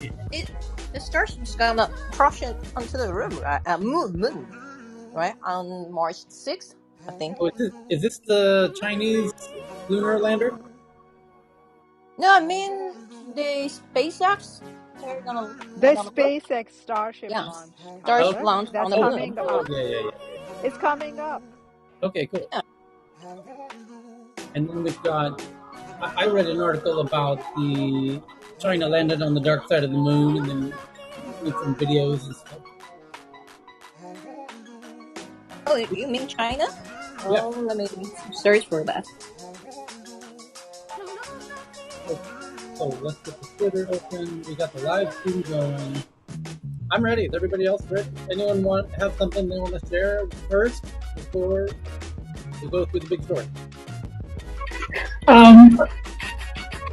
It the stars just gonna crush it onto the room, right? Moon, right? On March 6th, I think. Oh, is this the Chinese lunar lander? No, I mean the SpaceX. They're The gonna put, SpaceX Starship yeah, launch, stars Okay. however, launch on that's the Oh, moon. coming oh, up. yeah, yeah, yeah. It's coming up. Okay, cool. Yeah. And then we've got. I read an article about the China landed on the dark side of the moon, and then made some videos and stuff. Oh, you mean China? Yeah. Oh, let me search for that. So let's get the Twitter open. We got the live stream going. I'm ready. Is everybody else ready? Anyone want have something they want to share first before we go through the big story? Um,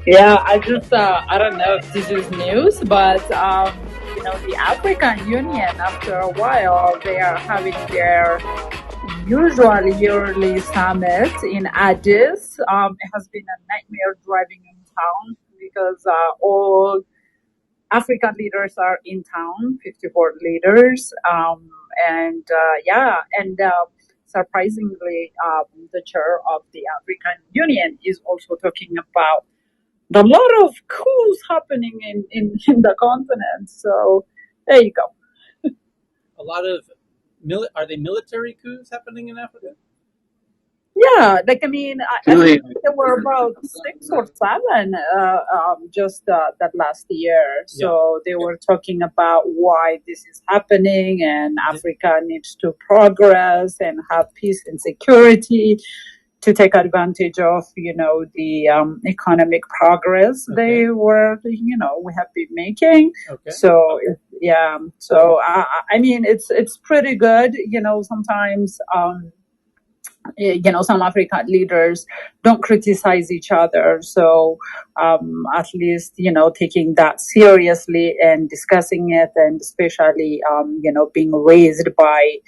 yeah, I don't know if this is news, but, the African Union, after a while, they are having their usual yearly summit in Addis. It has been a nightmare driving in town because all African leaders are in town, 54 leaders. Surprisingly, the chair of the African Union is also talking about the lot of coups happening in the continent. So there you go. A lot of are they military coups happening in Africa? Yeah, I think there were about 6 or 7 just that last year. So they were talking about why this is happening, and Africa needs to progress and have peace and security to take advantage of, the economic progress they were, we have been making. Okay. So yeah, so I mean, it's pretty good. Sometimes. Some African leaders don't criticize each other. So at least, taking that seriously and discussing it, and especially, being raised by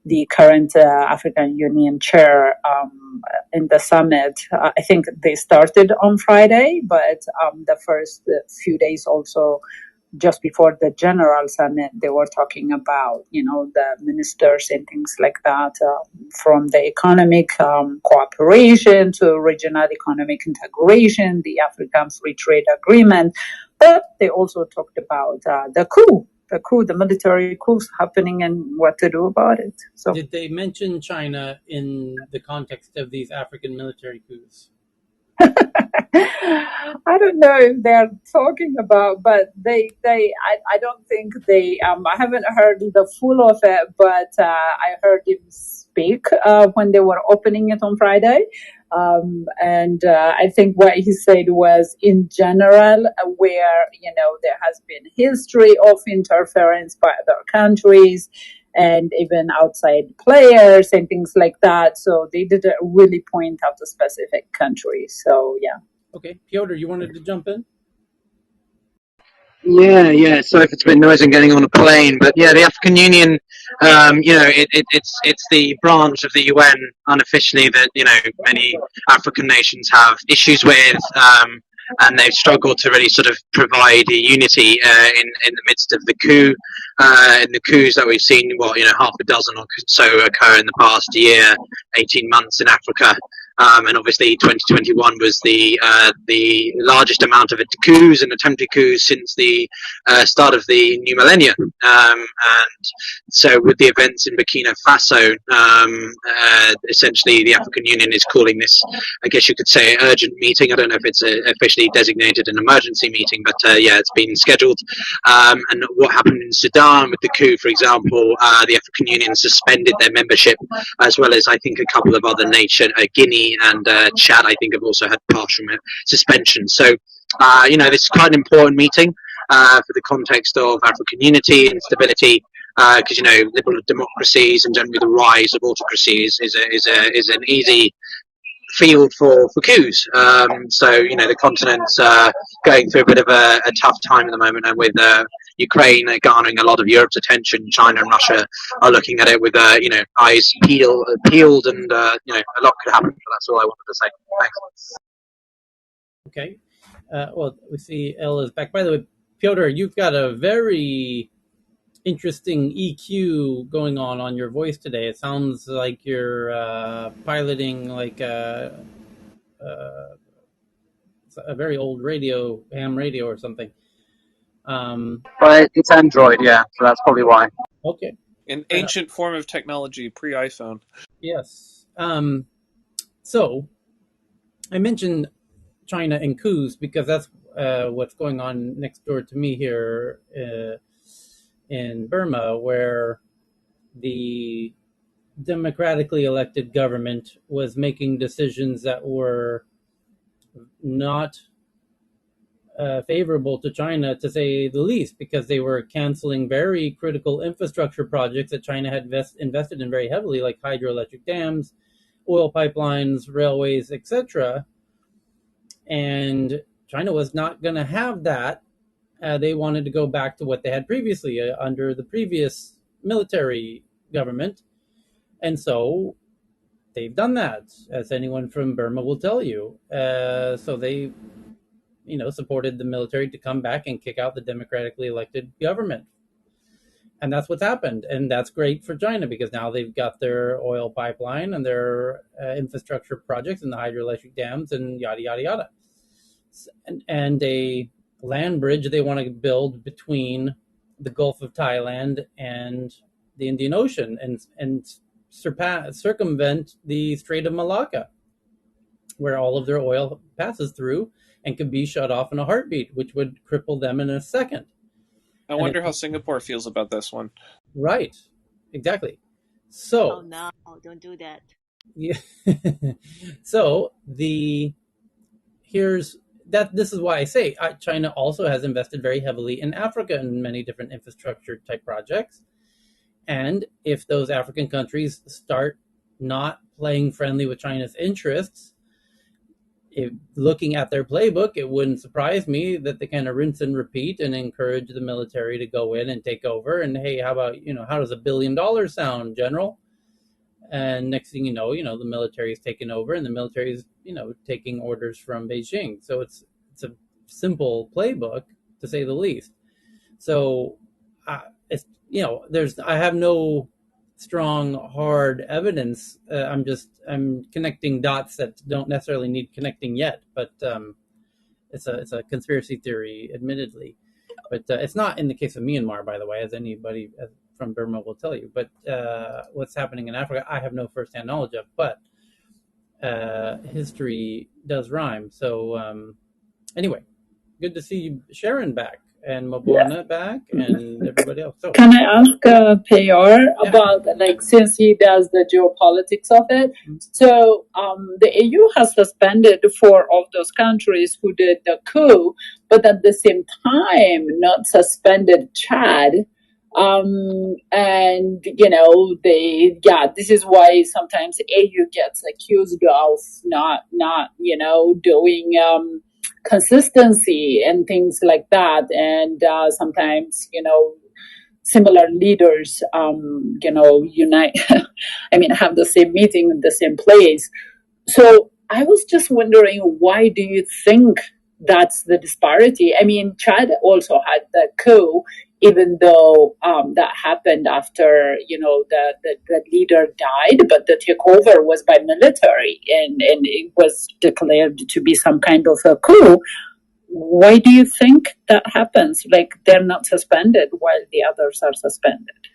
the current African Union chair in the summit. I think they started on Friday, but the first few days also, just before the general summit, they were talking about, the ministers and things like that, from the economic cooperation to regional economic integration, the African Free Trade Agreement. But they also talked about the military coups happening and what to do about it. So did they mention China in the context of these African military coups? I don't know if they're talking about, but I don't think they, I haven't heard the full of it, but I heard him speak when they were opening it on Friday. I think what he said was, in general, where, there has been history of interference by other countries and even outside players and things like that. So they didn't really point out a specific country. So yeah. Okay, Piotr, you wanted to jump in? Yeah. Sorry if it's a bit noisy getting on a plane, but yeah, the African Union, it's the branch of the UN unofficially that many African nations have issues with, and they've struggled to really sort of provide a unity in the midst of the coup, in the coups that we've seen, half a dozen or so occur in the past year, 18 months in Africa. And obviously 2021 was the largest amount of coups and attempted coups since the start of the new millennium. And so with the events in Burkina Faso, essentially the African Union is calling this, I guess you could say, urgent meeting. I don't know if it's officially designated an emergency meeting, but yeah, it's been scheduled. And what happened in Sudan with the coup, for example, the African Union suspended their membership, as well as I think a couple of other nations, Guinea and Chad, I think have also had partial suspension. So, this is quite an important meeting for the context of African unity and stability, because liberal democracies and generally the rise of autocracy is an easy field for coups. So the continent's going through a bit of a tough time at the moment, and with Ukraine garnering a lot of Europe's attention, China and Russia are looking at it with eyes peeled, and a lot could happen. That's all I wanted to say. Thanks. Okay. Well, we see Elle is back. By the way, Piotr, you've got a very interesting EQ going on your voice today. It sounds like you're piloting like a very old radio, ham radio or something. But it's Android, yeah, so that's probably why. Okay. An ancient form of technology, pre-iPhone. Yes. So I mentioned China and coups because that's what's going on next door to me here in Burma, where the democratically elected government was making decisions that were not favorable to China, to say the least, because they were canceling very critical infrastructure projects that China had invested in very heavily, like hydroelectric dams, oil pipelines, railways, etc. And China was not going to have that. They wanted to go back to what they had previously under the previous military government. And so they've done that, as anyone from Burma will tell you. So they, supported the military to come back and kick out the democratically elected government. And that's what's happened. And that's great for China because now they've got their oil pipeline and their infrastructure projects and the hydroelectric dams and yada, yada, yada. And a land bridge they want to build between the Gulf of Thailand and the Indian Ocean and circumvent the Strait of Malacca, where all of their oil passes through and could be shut off in a heartbeat, which would cripple them in a second. I wonder how Singapore feels about this one. Right, exactly. So, oh no, don't do that. Yeah. So this is why I say China also has invested very heavily in Africa in many different infrastructure type projects. And if those African countries start not playing friendly with China's interests, looking at their playbook, it wouldn't surprise me that they kind of rinse and repeat and encourage the military to go in and take over. And hey, how about, how does $1 billion sound, General? And next thing you know, the military is taking over and the military is, taking orders from Beijing. So it's a simple playbook, to say the least. So I have no strong, hard evidence. I'm connecting dots that don't necessarily need connecting yet, but it's a conspiracy theory, admittedly. But it's not in the case of Myanmar, by the way, as anybody from Burma will tell you. But what's happening in Africa, I have no firsthand knowledge of. But history does rhyme. So anyway, good to see you, Sharon, back. And Mabona back and everybody else. So, can I ask Peyor about, since he does the geopolitics of it? So the AU has suspended 4 of those countries who did the coup, but at the same time not suspended Chad. And this is why sometimes AU gets accused of not doing consistency and things like that. And sometimes, similar leaders, unite, have the same meeting in the same place. So I was just wondering, why do you think that's the disparity? Chad also had the coup, even though that happened after, the leader died, but the takeover was by military and it was declared to be some kind of a coup. Why do you think that happens? They're not suspended while the others are suspended.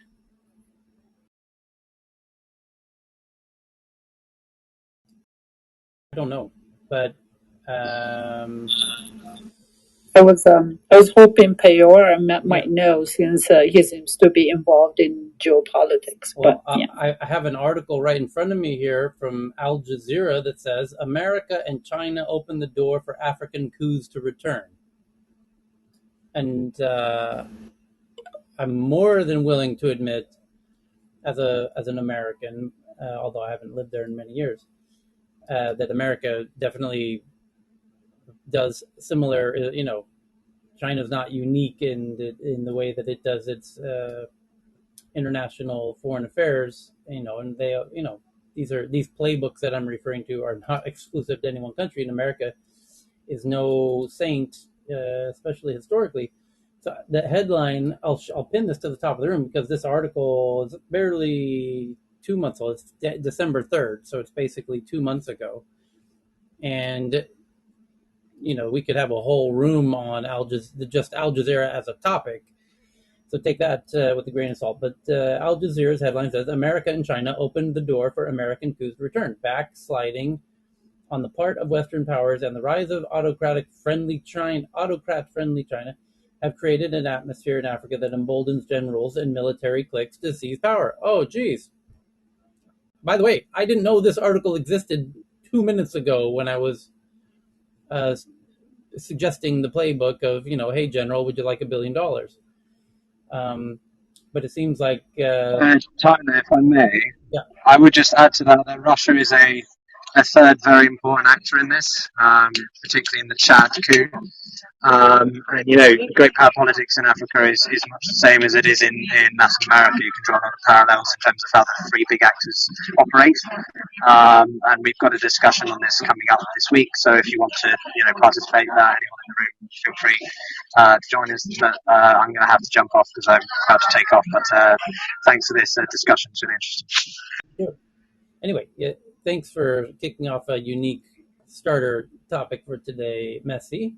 I don't know, but I was hoping Peyor might know, since he seems to be involved in geopolitics. Well, but yeah. I have an article right in front of me here from Al Jazeera that says America and China open the door for African coups to return. And I'm more than willing to admit, as an American, although I haven't lived there in many years, that America definitely does similar. China's not unique in the way that it does its international foreign affairs. And they, these playbooks that I'm referring to are not exclusive to any one country. And America is no saint, especially historically. So the headline, I'll pin this to the top of the room because this article is barely 2 months old. It's December 3rd, so it's basically 2 months ago. And, we could have a whole room on just Al Jazeera as a topic. So take that with a grain of salt. But Al Jazeera's headline says, America and China opened the door for American coups to return. Backsliding on the part of Western powers and the rise of autocrat-friendly China have created an atmosphere in Africa that emboldens generals and military cliques to seize power. Oh, geez. By the way, I didn't know this article existed 2 minutes ago when I was suggesting the playbook of, hey, General, would you like $1 billion? But it seems like... China, if I may, yeah. I would just add to that Russia is a third very important actor in this, particularly in the Chad coup. And great power politics in Africa is much the same as it is in Latin America. You can draw a lot of parallels in terms of how the three big actors operate. And we've got a discussion on this coming up this week. So if you want to, participate in that, anyone in the room, feel free to join us. But I'm going to have to jump off because I'm about to take off. But thanks for this discussion. It's really interesting. Yeah. Anyway, thanks for kicking off a unique starter topic for today, Messi.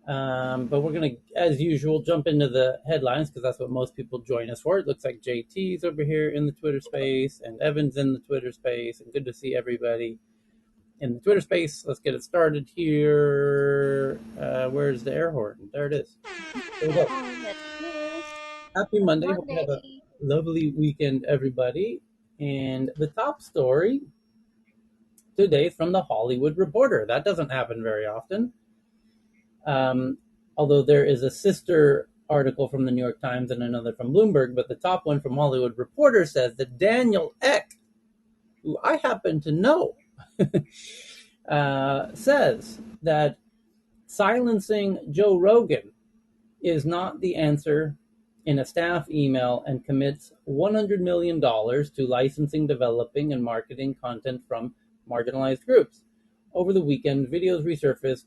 But we're going to, as usual, jump into the headlines because that's what most people join us for. It looks like JT's over here in the Twitter space and Evan's in the Twitter space. And good to see everybody in the Twitter space. Let's get it started here. Where's the air horn? There it is. There we go. Happy Monday. Hope you have a lovely weekend, everybody. And the top story today is from the Hollywood Reporter. That doesn't happen very often. Although there is a sister article from the New York Times and another from Bloomberg, but the top one from Hollywood Reporter says that Daniel Ek, who I happen to know, says that silencing Joe Rogan is not the answer in a staff email and commits $100 million to licensing, developing, and marketing content from marginalized groups. Over the weekend, videos resurfaced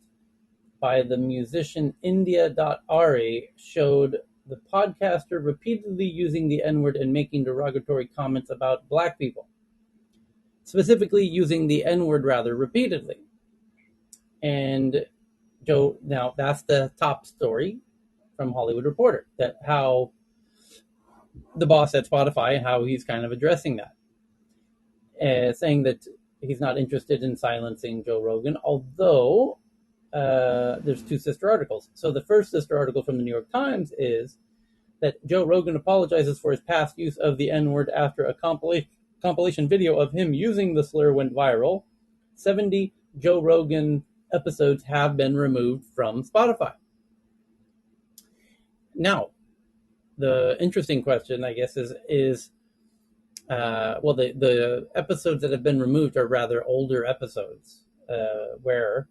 by the musician India.Ari showed the podcaster repeatedly using the N-word and making derogatory comments about Black people. Specifically using the N-word rather repeatedly. And Joe, now that's the top story from Hollywood Reporter, that how the boss at Spotify and how he's kind of addressing that. Saying that he's not interested in silencing Joe Rogan, although there's two sister articles. So the first sister article from the New York Times is that Joe Rogan apologizes for his past use of the N-word after a compilation video of him using the slur went viral. 70 Joe Rogan episodes have been removed from Spotify. Now, the interesting question, I guess, is the episodes that have been removed are rather older episodes where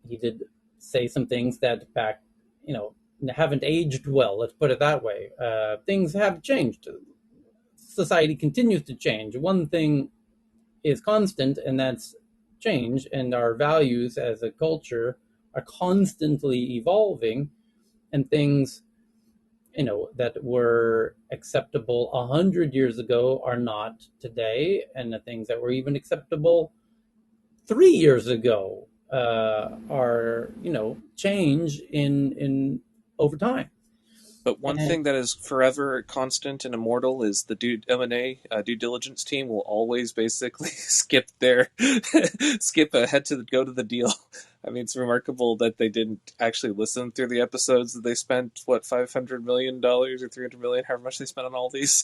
he did say some things that haven't aged well. Let's put it that way. Things have changed. Society continues to change. One thing is constant, and that's change. And our values as a culture are constantly evolving, and things, that were acceptable 100 years ago are not today, and the things that were even acceptable 3 years ago are, change in over time. But one thing that is forever constant and immortal is the M&A due diligence team will always basically skip ahead to go to the deal. I mean, it's remarkable that they didn't actually listen through the episodes that they spent, $500 million or $300 million, however much they spent on all these.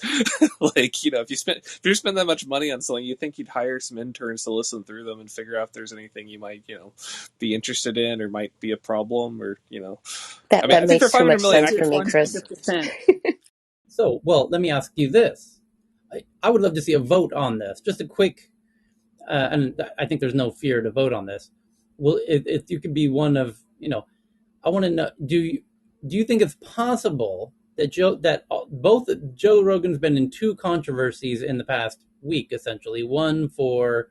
If you spend that much money on something, you think you'd hire some interns to listen through them and figure out if there's anything you might, be interested in or might be a problem or, That makes too much sense for me, Chris. So, let me ask you this. I would love to see a vote on this. Just a quick, and I think there's no fear to vote on this. Well, if you could be one of, I want to know, do you think it's possible that both Joe Rogan's been in two controversies in the past week, essentially, one for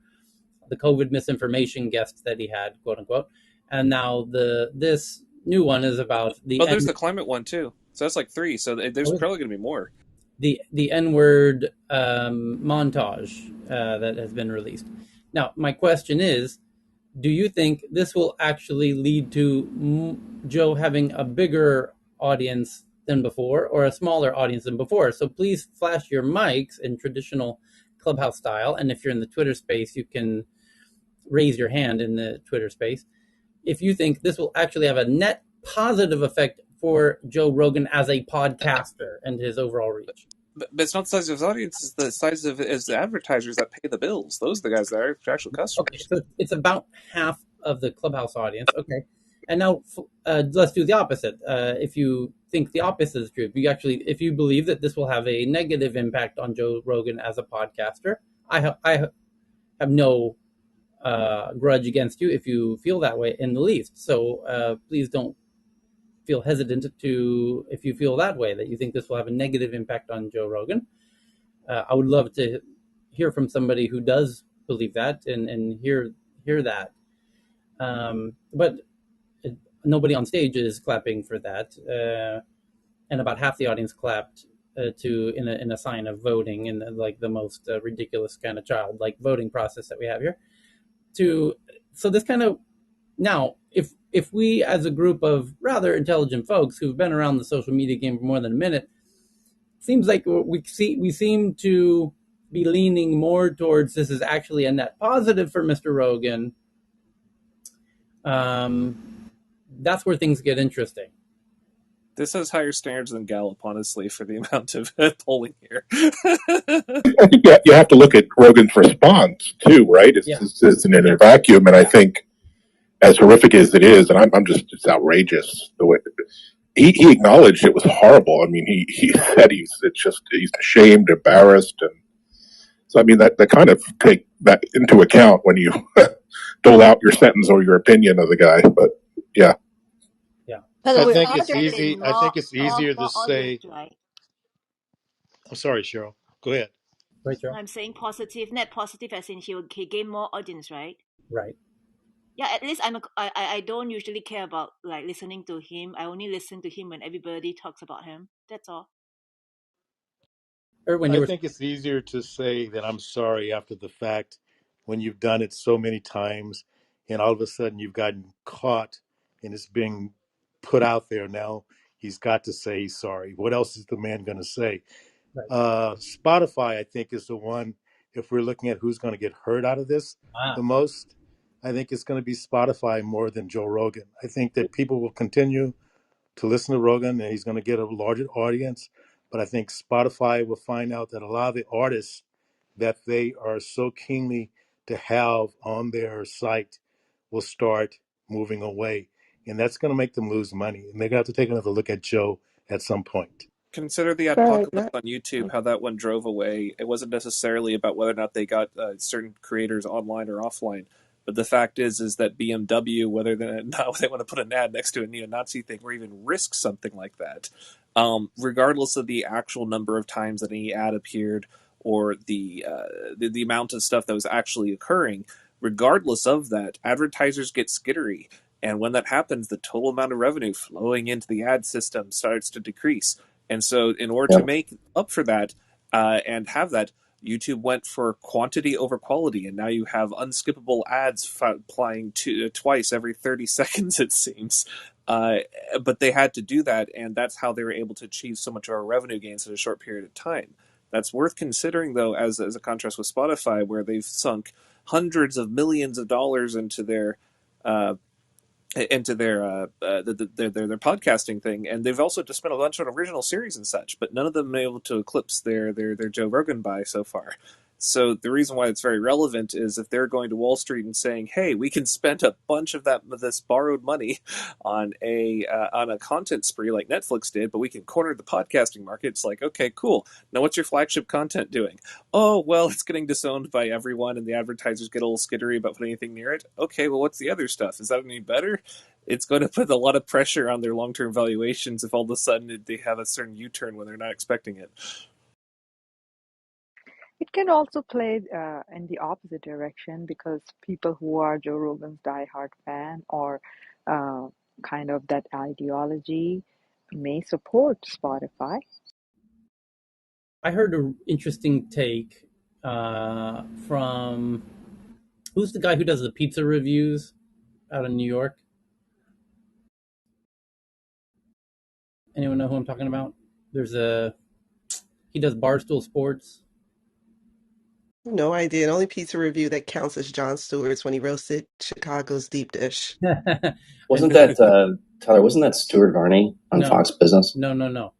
the COVID misinformation guests that he had, quote unquote, and now this new one is about the Oh, there's the climate one too. So that's like 3. So there's probably going to be more. the N-word montage that has been released. Now, my question is, do you think this will actually lead to Joe having a bigger audience than before or a smaller audience than before? So please flash your mics in traditional Clubhouse style. And if you're in the Twitter space, you can raise your hand in the Twitter space. If you think this will actually have a net positive effect for Joe Rogan as a podcaster and his overall reach. But it's not the size of his audience; it's the size of his the advertisers that pay the bills. Those are the guys that are actual Okay, customers. so it's about half of the Clubhouse audience. Okay, and now let's do the opposite. If you think the opposite is true, if you believe that this will have a negative impact on Joe Rogan as a podcaster, I have no grudge against you if you feel that way in the least. So please don't feel hesitant to, if you feel that way, that you think this will have a negative impact on Joe Rogan. I would love to hear from somebody who does believe that and hear that. But nobody on stage is clapping for that, and about half the audience clapped in a sign of voting in like the most ridiculous kind of childlike voting process that we have here. So this kind of, now if we as a group of rather intelligent folks who've been around the social media game for more than a minute, seems like we seem to be leaning more towards this is actually a net positive for Mr. Rogan. That's where things get interesting. This has higher standards than Gallup, honestly, for the amount of polling here. I think you have to look at Rogan's response too, right? It's in a vacuum, and I think as horrific as it is, and it's outrageous the way he acknowledged it was horrible. I mean, he said he's ashamed, embarrassed, and so I mean that kind of take that into account when you dole out your sentence or your opinion of the guy. But yeah. I think it's easy. I think it's easier to say. Audience, right? I'm sorry, Cheryl. Go ahead. Right, Cheryl? I'm saying positive, net positive, as in he gain more audience, right? Right. Yeah, at least I don't usually care about like listening to him. I only listen to him when everybody talks about him. That's all. I think it's easier to say that I'm sorry after the fact when you've done it so many times and all of a sudden you've gotten caught and it's being put out there now. He's got to say he's sorry. What else is the man going to say? Right. Spotify, I think, is the one, if we're looking at who's going to get hurt out of this the most, I think it's going to be Spotify more than Joe Rogan. I think that people will continue to listen to Rogan and he's going to get a larger audience. But I think Spotify will find out that a lot of the artists that they are so keenly to have on their site will start moving away. And that's going to make them lose money. And they're going to have to take another look at Joe at some point. Consider the apocalypse on YouTube, how that one drove away. It wasn't necessarily about whether or not they got certain creators online or offline. But the fact is that BMW, whether or not they want to put an ad next to a neo-Nazi thing or even risk something like that, regardless of the actual number of times that any ad appeared or the amount of stuff that was actually occurring, regardless of that, advertisers get skittery. And when that happens, the total amount of revenue flowing into the ad system starts to decrease. And so in order to make up for that and have that, YouTube went for quantity over quality, and now you have unskippable ads playing twice every 30 seconds, it seems. But they had to do that, and that's how they were able to achieve so much of our revenue gains in a short period of time. That's worth considering, though, as a contrast with Spotify, where they've sunk hundreds of millions of dollars into their their podcasting thing, and they've also just spent a bunch on original series and such, but none of them have been able to eclipse their Joe Rogan buy so far. So the reason why it's very relevant is if they're going to Wall Street and saying, "Hey, we can spend a bunch of this borrowed money on a content spree like Netflix did, but we can corner the podcasting market." It's like, okay, cool. Now, what's your flagship content doing? Oh, well, it's getting disowned by everyone, and the advertisers get a little skittery about putting anything near it. Okay, well, what's the other stuff? Is that any better? It's going to put a lot of pressure on their long-term valuations if all of a sudden they have a certain U-turn when they're not expecting it. It can also play in the opposite direction because people who are Joe Rogan's diehard fan or kind of that ideology may support Spotify. I heard an interesting take from who's the guy who does the pizza reviews out of New York? Anyone know who I'm talking about? He does Barstool Sports. No idea. The only pizza review that counts is Jon Stewart's when he roasted Chicago's deep dish. Wasn't that Tyler? Wasn't that Stuart Varney on Fox Business? No.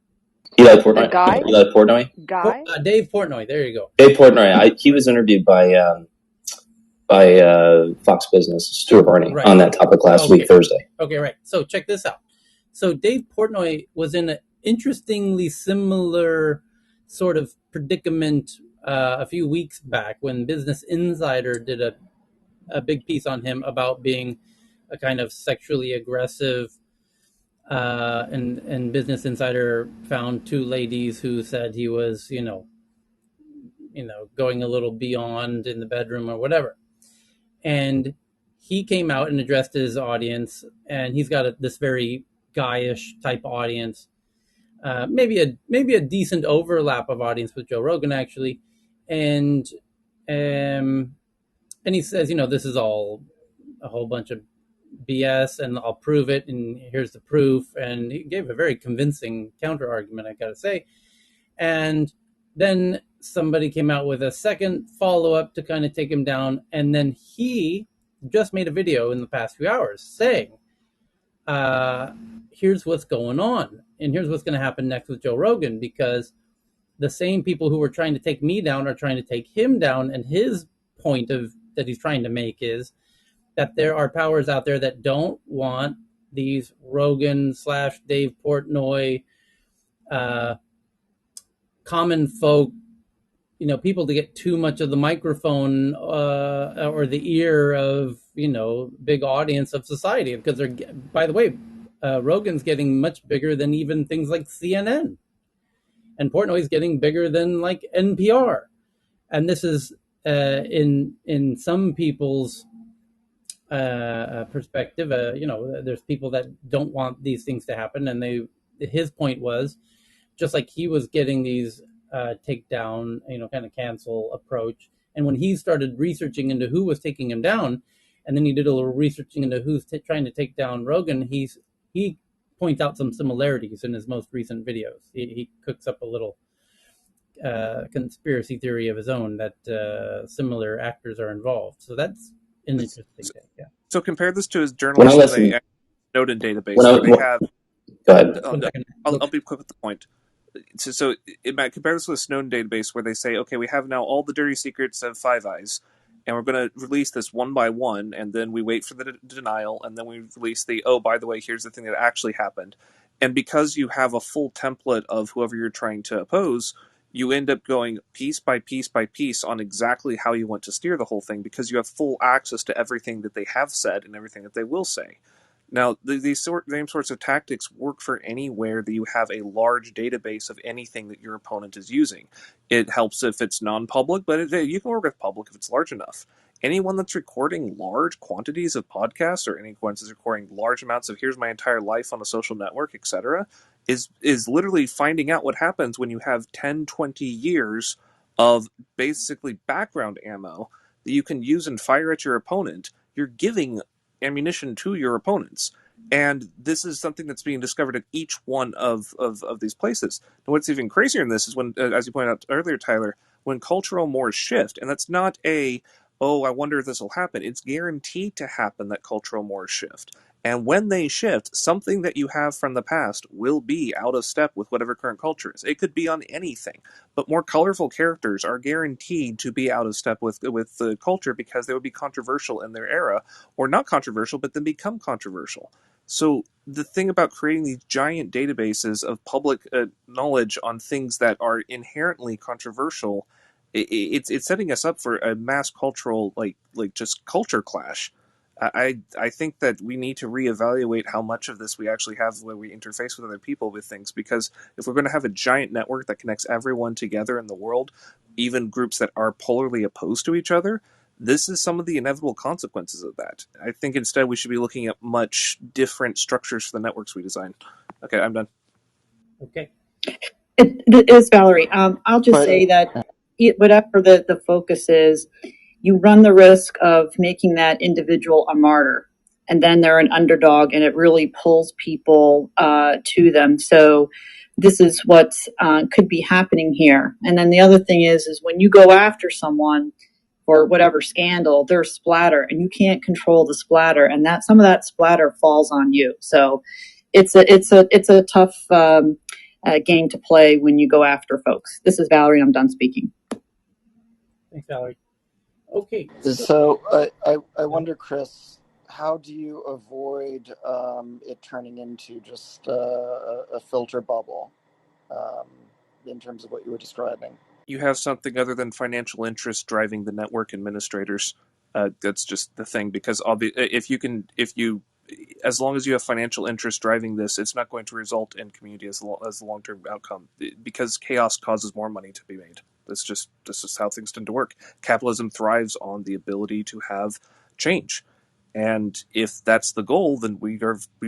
Eli Portnoy. The guy? Eli Portnoy. Guy? Dave Portnoy. There you go. Dave Portnoy. He was interviewed by Fox Business, Stuart Varney, on that topic last week, Thursday. Okay, right. So check this out. So Dave Portnoy was in an interestingly similar sort of predicament a few weeks back when Business Insider did a big piece on him about being a kind of sexually aggressive, and Business Insider found two ladies who said he was, going a little beyond in the bedroom or whatever. And he came out and addressed his audience, and he's got this very guyish type audience, maybe a decent overlap of audience with Joe Rogan actually, and he says, this is all a whole bunch of BS, and I'll prove it, and here's the proof, and he gave a very convincing counter argument, I gotta say. And then somebody came out with a second follow-up to kind of take him down, and then he just made a video in the past few hours saying, here's what's going on, and here's what's going to happen next with Joe Rogan, because the same people who were trying to take me down are trying to take him down, and his point that he's trying to make is that there are powers out there that don't want these Rogan / Dave Portnoy common folk, people to get too much of the microphone or the ear of, big audience of society, because they're, by the way, Rogan's getting much bigger than even things like CNN, and Portnoy's getting bigger than like NPR. And this is in some people's perspective, there's people that don't want these things to happen, and his point was, just like he was getting these takedown, kind of cancel approach. And when he started researching into who was taking him down, and then he did a little researching into who's trying to take down Rogan, he points out some similarities in his most recent videos. He cooks up a little conspiracy theory of his own that similar actors are involved. So that's an interesting thing. Yeah. So compare this to his journalist with a Snowden database where they have. Go ahead. I'll be quick with the point. So it might compare this with a Snowden database where they say, okay, we have now all the dirty secrets of Five Eyes, and we're going to release this one by one, and then we wait for the denial, and then we release by the way, here's the thing that actually happened. And because you have a full template of whoever you're trying to oppose, you end up going piece by piece by piece on exactly how you want to steer the whole thing, because you have full access to everything that they have said and everything that they will say. Now, these same sorts of tactics work for anywhere that you have a large database of anything that your opponent is using. It helps if it's non-public, but you can work with public if it's large enough. Anyone that's recording large quantities of podcasts, or anyone that's recording large amounts of here's my entire life on a social network, etc., is literally finding out what happens when you have 10, 20 years of basically background ammo that you can use and fire at your opponent. You're giving ammunition to your opponents, and this is something that's being discovered at each one of these places. And what's even crazier in this is when, as you pointed out earlier, Tyler, when cultural mores shift, and that's not I wonder if this will happen. It's guaranteed to happen that cultural mores shift. And when they shift, something that you have from the past will be out of step with whatever current culture is. It could be on anything, but more colorful characters are guaranteed to be out of step with the culture, because they would be controversial in their era, or not controversial, but then become controversial. So the thing about creating these giant databases of public knowledge on things that are inherently controversial, it's setting us up for a mass cultural, like just culture clash. I think that we need to reevaluate how much of this we actually have when we interface with other people with things, because if we're going to have a giant network that connects everyone together in the world, even groups that are polarly opposed to each other, this is some of the inevitable consequences of that. I think instead we should be looking at much different structures for the networks we design. Okay, I'm done. Okay. It is Valerie. I'll just say that whatever the focus is, you run the risk of making that individual a martyr, and then they're an underdog, and it really pulls people to them. So this is what could be happening here. And then the other thing is when you go after someone for whatever scandal, there's splatter, and you can't control the splatter, and that some of that splatter falls on you. So it's a tough game to play when you go after folks. This is Valerie. I'm done speaking. Thanks, Valerie. Okay. So I wonder, Chris, how do you avoid it turning into just a filter bubble in terms of what you were describing? You have something other than financial interest driving the network administrators. That's just the thing, because as long as you have financial interest driving this, it's not going to result in community as the long-term outcome, because chaos causes more money to be made. This is how things tend to work. Capitalism thrives on the ability to have change. And if that's the goal, then we've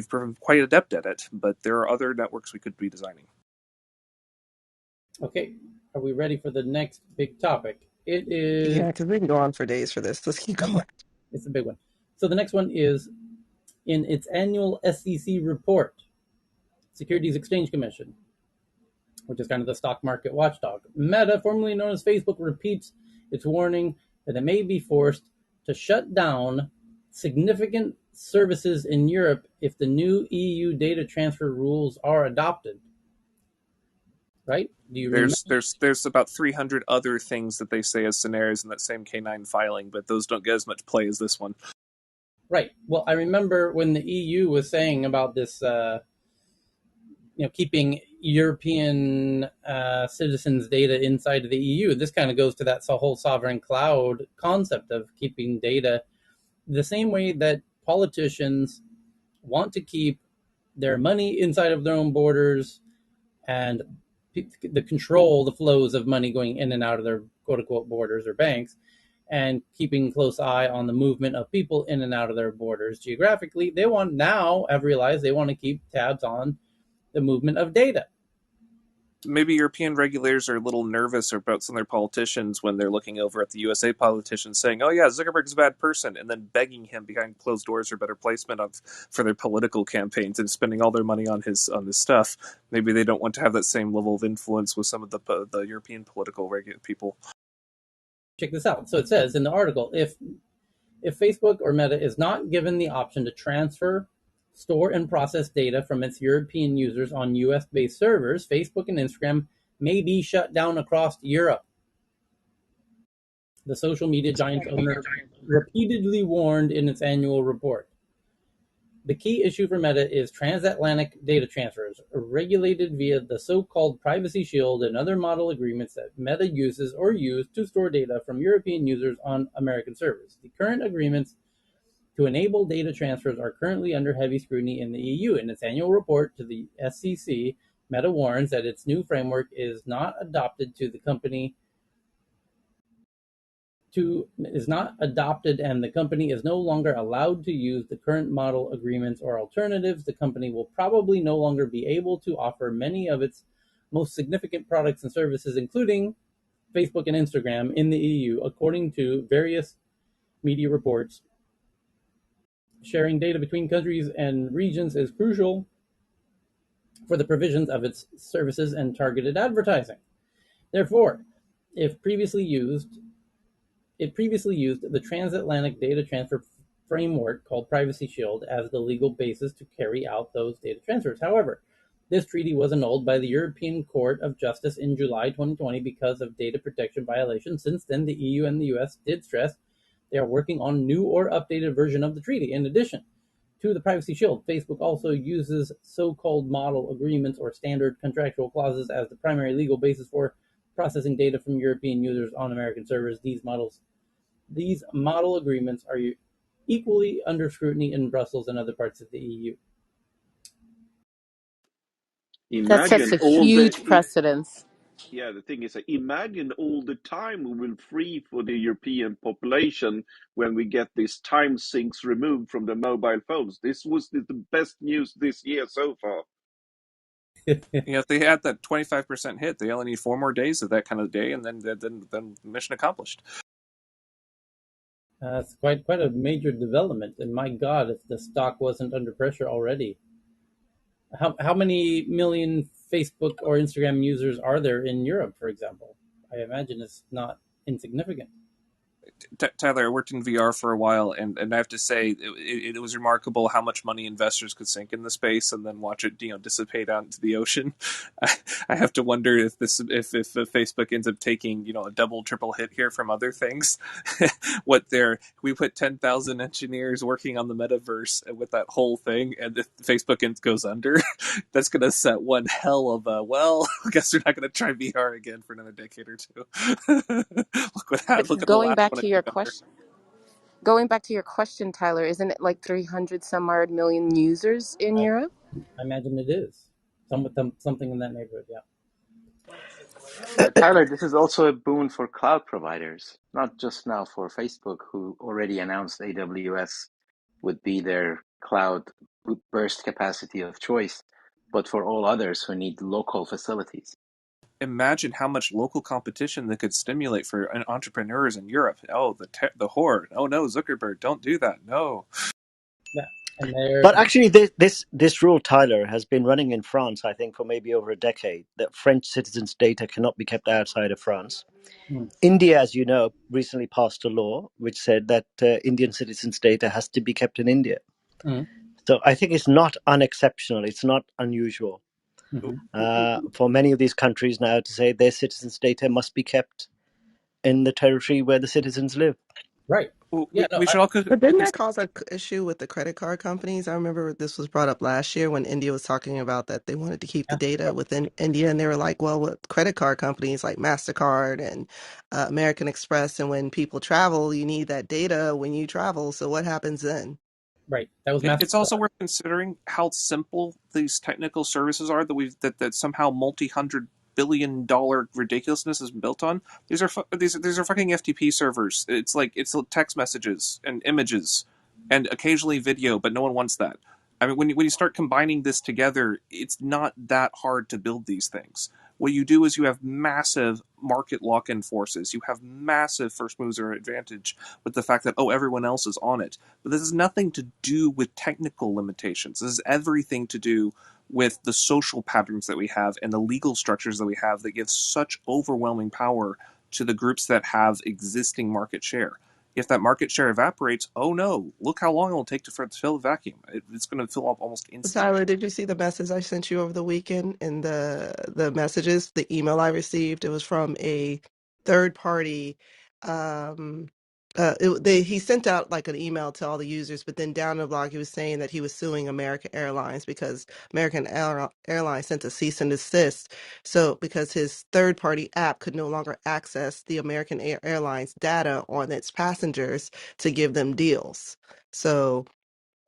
proven quite adept at it. But there are other networks we could be designing. Okay. Are we ready for the next big topic? It is... Yeah, because we can go on for days for this. Let's keep going. It's a big one. So the next one is, in its annual SEC report, Securities Exchange Commission, which is kind of the stock market watchdog, Meta, formerly known as Facebook, repeats its warning that it may be forced to shut down significant services in Europe if the new EU data transfer rules are adopted. Right? Do you remember? There's about 300 other things that they say as scenarios in that same K9 filing, but those don't get as much play as this one. Right. Well, I remember when the EU was saying about this, keeping European citizens' data inside of the EU. This kind of goes to that whole sovereign cloud concept of keeping data the same way that politicians want to keep their money inside of their own borders and the flows of money going in and out of their quote-unquote borders or banks, and keeping close eye on the movement of people in and out of their borders geographically. They have realized they want to keep tabs on the movement of data. Maybe European regulators are a little nervous about some of their politicians when they're looking over at the USA politicians saying, oh yeah, Zuckerberg's a bad person, and then begging him behind closed doors for better placement for their political campaigns and spending all their money on his stuff. Maybe they don't want to have that same level of influence with some of the European political people. Check this out. So it says in the article, if Facebook or Meta is not given the option to transfer, store, and process data from its European users on US-based servers, Facebook and Instagram may be shut down across Europe. The social media giant owner repeatedly warned in its annual report. The key issue for Meta is transatlantic data transfers, regulated via the so-called Privacy Shield and other model agreements that Meta uses or used to store data from European users on American servers. The current agreements to enable data transfers are currently under heavy scrutiny in the EU. In its annual report to the SEC, Meta warns that its new framework is not adopted and the company is no longer allowed to use the current model agreements or alternatives. The company will probably no longer be able to offer many of its most significant products and services, including Facebook and Instagram, in the EU, according to various media reports. Sharing data between countries and regions is crucial for the provisions of its services and targeted advertising. Therefore, it previously used the transatlantic data transfer framework called Privacy Shield as the legal basis to carry out those data transfers. However, this treaty was annulled by the European Court of Justice in July 2020 because of data protection violations. Since then, the EU and the US did stress they are working on a new or updated version of the treaty. In addition to the Privacy Shield, Facebook also uses so-called model agreements or standard contractual clauses as the primary legal basis for processing data from European users on American servers. These model agreements are equally under scrutiny in Brussels and other parts of the EU. That sets a huge precedence. Yeah, the thing is, imagine all the time we will free for the European population when we get these time sinks removed from the mobile phones. This was the best news this year so far. If they had that 25% hit, they only need 4 more days of that kind of day, and then mission accomplished. It's quite a major development, and my God, if the stock wasn't under pressure already. How many million Facebook or Instagram users are there in Europe, for example? I imagine it's not insignificant. Tyler, I worked in VR for a while, and I have to say it was remarkable how much money investors could sink in the space and then watch it dissipate out into the ocean. I have to wonder if Facebook ends up taking a double triple hit here from other things. We put 10,000 engineers working on the metaverse with that whole thing, and if Facebook goes under, that's going to set one hell of a I guess we're not going to try VR again for another decade or two. Look at the Going last back one. to your question, going back to your question, Tyler, isn't it like 300 some odd million users in I Europe? imagine it is. Something in that neighborhood, yeah. Tyler, this is also a boon for cloud providers, not just now for Facebook, who already announced AWS would be their cloud burst capacity of choice, but for all others who need local facilities. Imagine how much local competition that could stimulate for entrepreneurs in Europe. Oh, the horde. Oh no, Zuckerberg, don't do that. No. Yeah. And But actually, this rule, Tyler, has been running in France, I think, for maybe over a decade, that French citizens' data cannot be kept outside of France. India, as you know, recently passed a law which said that Indian citizens' data has to be kept in India. So I think it's not unexceptional. It's not unusual for many of these countries now to say their citizens' data must be kept in the territory where the citizens live. Right. Well, Yeah. No. we should all But didn't that cause an issue with the credit card companies? I remember this was brought up last year when India was talking about that they wanted to keep the data within India, and they were like, well, with credit card companies like MasterCard and American Express, and when people travel, you need that data when you travel. So what happens then? Right. That was It's also Mastercard. worth considering how simple these technical services are that somehow multi-$100 billion ridiculousness is built on. These are fucking FTP servers. It's text messages and images and occasionally video, but no one wants that. I mean, when you start combining this together, it's not that hard to build these things. What you do is you have massive market lock-in forces. You have massive first mover advantage with the fact that everyone else is on it. But this has nothing to do with technical limitations. This is everything to do with the social patterns that we have and the legal structures that we have that give such overwhelming power to the groups that have existing market share. If that market share evaporates, oh no, look how long it will take to fill the vacuum. It's going to fill up almost instantly. Tyler, did you see the message I sent you over the weekend and the messages, the email I received? It was from a third party. Um, he sent out like an email to all the users, but then down the blog he was saying that he was suing American Airlines because Airlines sent a cease and desist. So because his third party app could no longer access the American Airlines data on its passengers to give them deals. So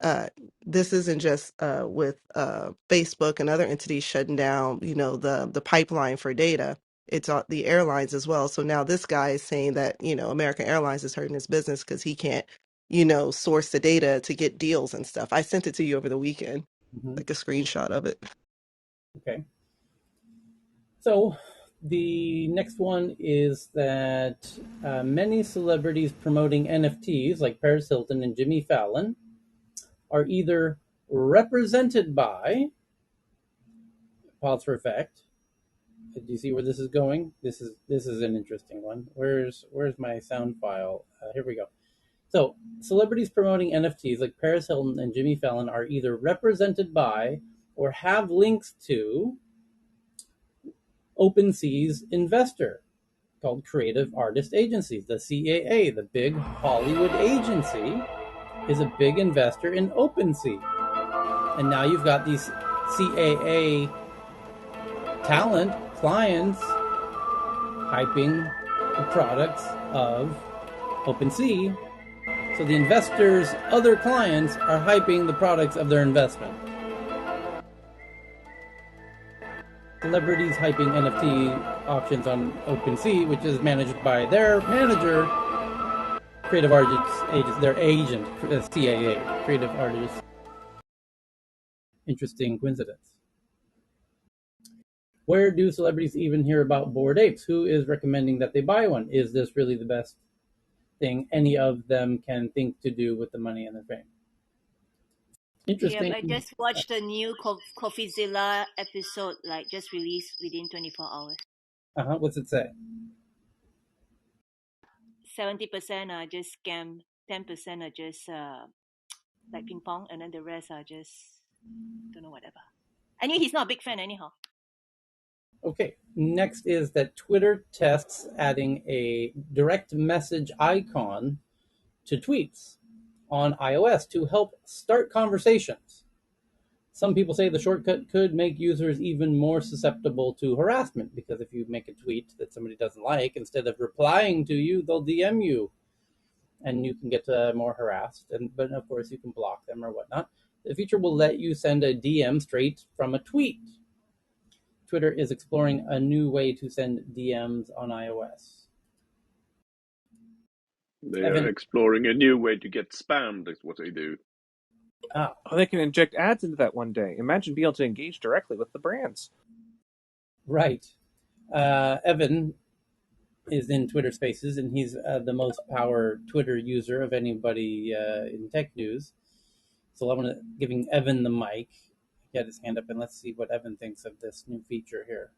uh, this isn't just with Facebook and other entities shutting down, the pipeline for data. It's the airlines as well. So now this guy is saying that, American Airlines is hurting his business because he can't, source the data to get deals and stuff. I sent it to you over the weekend, like a screenshot of it. Okay. So the next one is that many celebrities promoting NFTs, like Paris Hilton and Jimmy Fallon, are either represented by, pause for effect. Do you see where this is going? This is an interesting one. Where's my sound file? Here we go. So celebrities promoting NFTs like Paris Hilton and Jimmy Fallon are either represented by or have links to OpenSea's investor called Creative Artist Agencies, the CAA, the big Hollywood agency, is a big investor in OpenSea. And now you've got these CAA talent clients hyping the products of OpenSea. So the investors' other clients are hyping the products of their investment. celebrities hyping NFT auctions on OpenSea, which is managed by their manager, creative artists, their agent, CAA, creative artists. Interesting coincidence. Where do celebrities even hear about Bored Apes? Who is recommending that they buy one? Is this really the best thing any of them can think to do with the money and the fame? Yep, Interesting. I just watched the new Coffeezilla episode, like just released within 24 hours. What's it say? 70% are just scam, 10% are just like ping pong, and then the rest are just don't know whatever. Anyway, he's not a big fan anyhow. Okay, next is that Twitter tests adding a direct message icon to tweets on iOS to help start conversations. Some people say the shortcut could make users even more susceptible to harassment, because if you make a tweet that somebody doesn't like, instead of replying to you, they'll DM you, and you can get more harassed. But of course, you can block them or whatnot. The feature will let you send a DM straight from a tweet. Twitter is exploring a new way to send DMs on iOS. They are exploring a new way to get spammed, is what they do. Oh, they can inject ads into that one day. Imagine being able to engage directly with the brands. Right. Evan is in Twitter Spaces, and he's the most power Twitter user of anybody in tech news. So I'm giving Evan the mic. Get his hand up, and let's see what Evan thinks of this new feature here.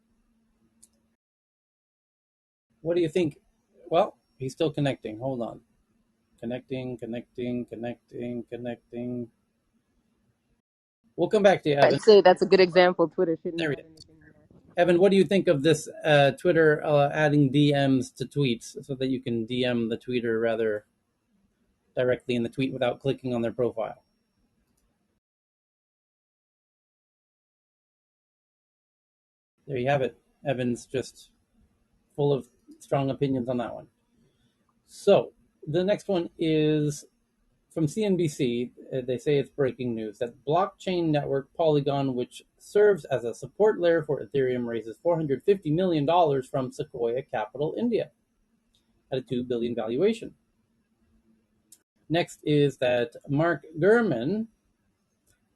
What do you think? Well, he's still connecting. Hold on. Connecting. We'll come back to you, Evan. I'd say that's a good example. Twitter shouldn't There have he had is. anything in there. Evan, what do you think of this Twitter adding DMs to tweets so that you can DM the tweeter rather directly in the tweet without clicking on their profile? There you have it. Evan's just full of strong opinions on that one. So the next one is from CNBC. They say it's breaking news that blockchain network Polygon, which serves as a support layer for Ethereum, raises $450 million from Sequoia Capital India at a $2 billion valuation. Next is that Mark Gurman,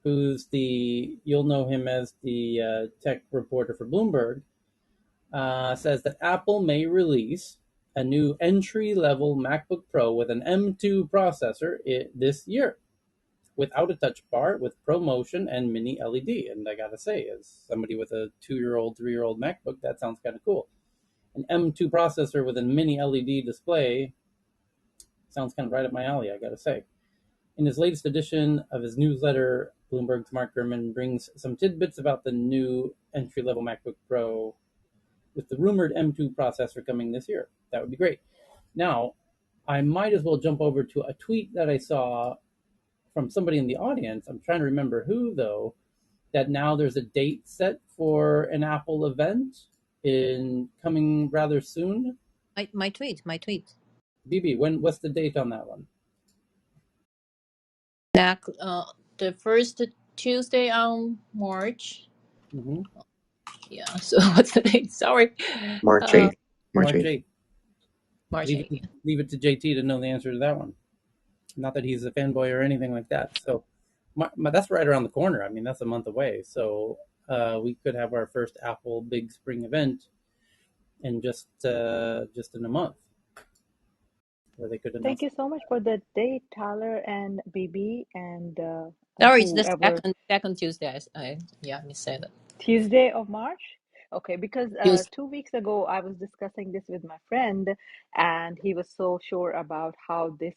you'll know him as the tech reporter for Bloomberg, says that Apple may release a new entry-level MacBook Pro with an M2 processor this year, without a touch bar, with ProMotion and mini LED. And I gotta say, as somebody with a 2-year-old, 3-year-old MacBook, that sounds kind of cool. An M2 processor with a mini LED display sounds kind of right up my alley, I gotta say. In his latest edition of his newsletter, Bloomberg's Mark Gurman brings some tidbits about the new entry-level MacBook Pro with the rumored M2 processor coming this year. That would be great. Now, I might as well jump over to a tweet that I saw from somebody in the audience. I'm trying to remember who, though, that now there's a date set for an Apple event coming rather soon. My tweet. BB, what's the date on that one? The first Tuesday on March. Mm-hmm. Yeah. So what's the date? Sorry. March 8th. March 8th. March Leave 8th. it to JT to know the answer to that one. Not that he's a fanboy or anything like that. So that's right around the corner. I mean, that's a month away. So we could have our first Apple Big Spring event in just in a month, where they could announce. Thank you so much for the date, Tyler and BB and Sorry, it's the whoever. second Tuesday. I said it. Tuesday of March? Okay, because Tuesday. 2 weeks ago I was discussing this with my friend, and he was so sure about how this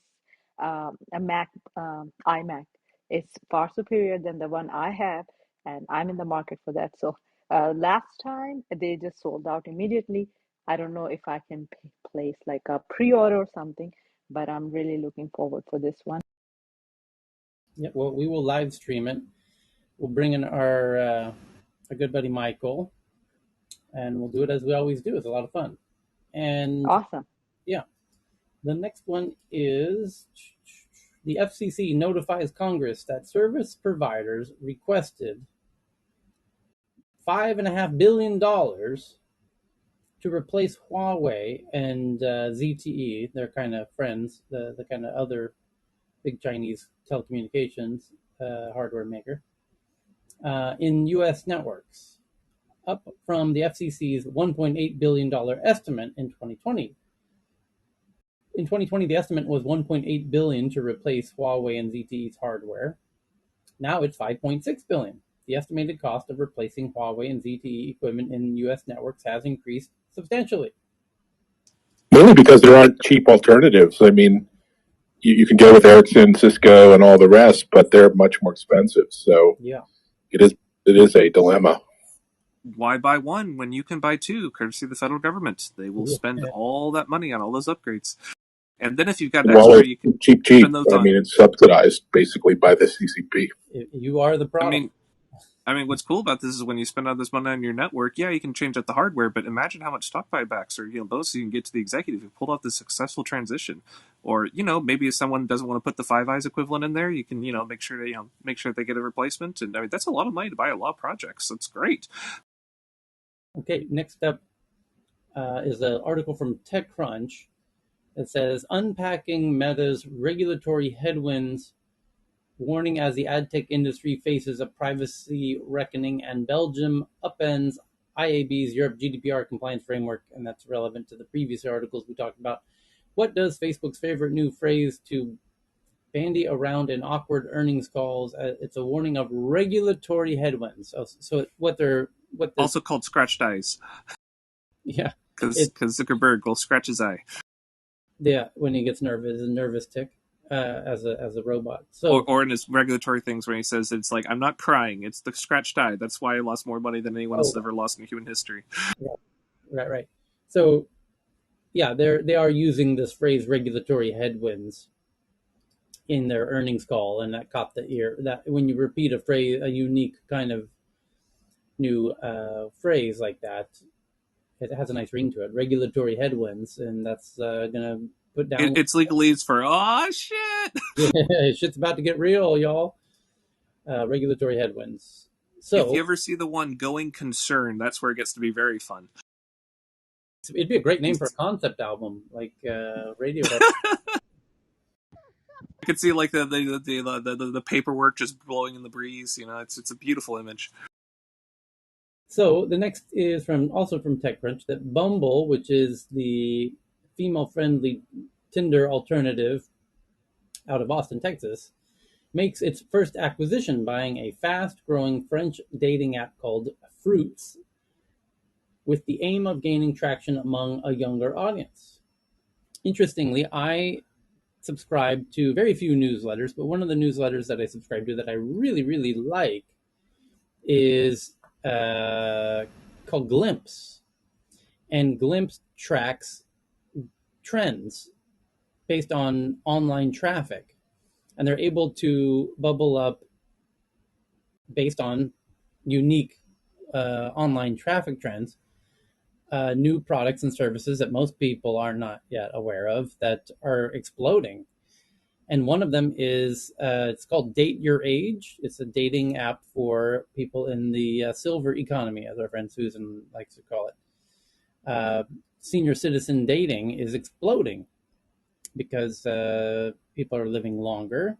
a Mac iMac is far superior than the one I have, and I'm in the market for that. So last time they just sold out immediately. I don't know if I can place like a pre-order or something, but I'm really looking forward for this one. Yeah, well, we will live stream it. We'll bring in our good buddy Michael, and we'll do it as we always do. It's a lot of fun. And Awesome. yeah, the next one is the FCC notifies Congress that service providers requested $5.5 billion to replace Huawei and ZTE. They're kind of friends, the kind of other big Chinese telecommunications hardware maker, in U.S. networks, up from the FCC's $1.8 billion estimate in 2020. In 2020, the estimate was $1.8 billion to replace Huawei and ZTE's hardware. Now it's $5.6 billion. The estimated cost of replacing Huawei and ZTE equipment in U.S. networks has increased substantially. Mainly because there aren't cheap alternatives. I mean, you can go with Ericsson, Cisco, and all the rest, but they're much more expensive. So yeah, it is a dilemma. Why buy one when you can buy two, courtesy of the federal government? They will spend all that money on all those upgrades. And then if you've got Well, extra, it's you can cheap. spend those I on. mean, it's subsidized basically by the CCP. You are the product. I mean, what's cool about this is when you spend all this money on your network, yeah, you can change out the hardware, but imagine how much stock buybacks or bonuses you can get to the executive who pulled off this successful transition. Or maybe if someone doesn't want to put the Five Eyes equivalent in there, you can make sure they get a replacement. And I mean, that's a lot of money to buy a lot of projects. That's great. Okay, next up is an article from TechCrunch that says unpacking Meta's regulatory headwinds, warning as the ad tech industry faces a privacy reckoning, and Belgium upends IAB's Europe GDPR compliance framework, and that's relevant to the previous articles we talked about. What does Facebook's favorite new phrase to bandy around in awkward earnings calls? It's a warning of regulatory headwinds. So what also called scratched eyes. Yeah, because Zuckerberg will scratch his eye. Yeah, when he gets nervous, a nervous tick. As a robot. So or in his regulatory things where he says it's like, I'm not crying, it's the scratched eye. That's why I lost more money than anyone else has ever lost in human history. Right. So yeah, they are using this phrase regulatory headwinds in their earnings call, and that caught the ear. That when you repeat a phrase, a unique kind of new phrase like that, it has a nice ring to it. Regulatory headwinds, and that's gonna put down. It's legalese for shit. Yeah, shit's about to get real, y'all. Regulatory headwinds. So if you ever see the one going concern, that's where it gets to be very fun. It'd be a great name for a concept album, like Radiohead. I could see like the paperwork just blowing in the breeze. It's a beautiful image. So the next is also from TechCrunch, that Bumble, which is the female-friendly Tinder alternative out of Austin, Texas, makes its first acquisition, buying a fast-growing French dating app called Fruits, with the aim of gaining traction among a younger audience. Interestingly, I subscribe to very few newsletters, but one of the newsletters that I subscribe to that I really, really like is called Glimpse. And Glimpse tracks trends based on online traffic. And they're able to bubble up based on unique online traffic trends, new products and services that most people are not yet aware of that are exploding. And one of them is, it's called Date Your Age. It's a dating app for people in the silver economy, as our friend Susan likes to call it. Senior citizen dating is exploding because people are living longer,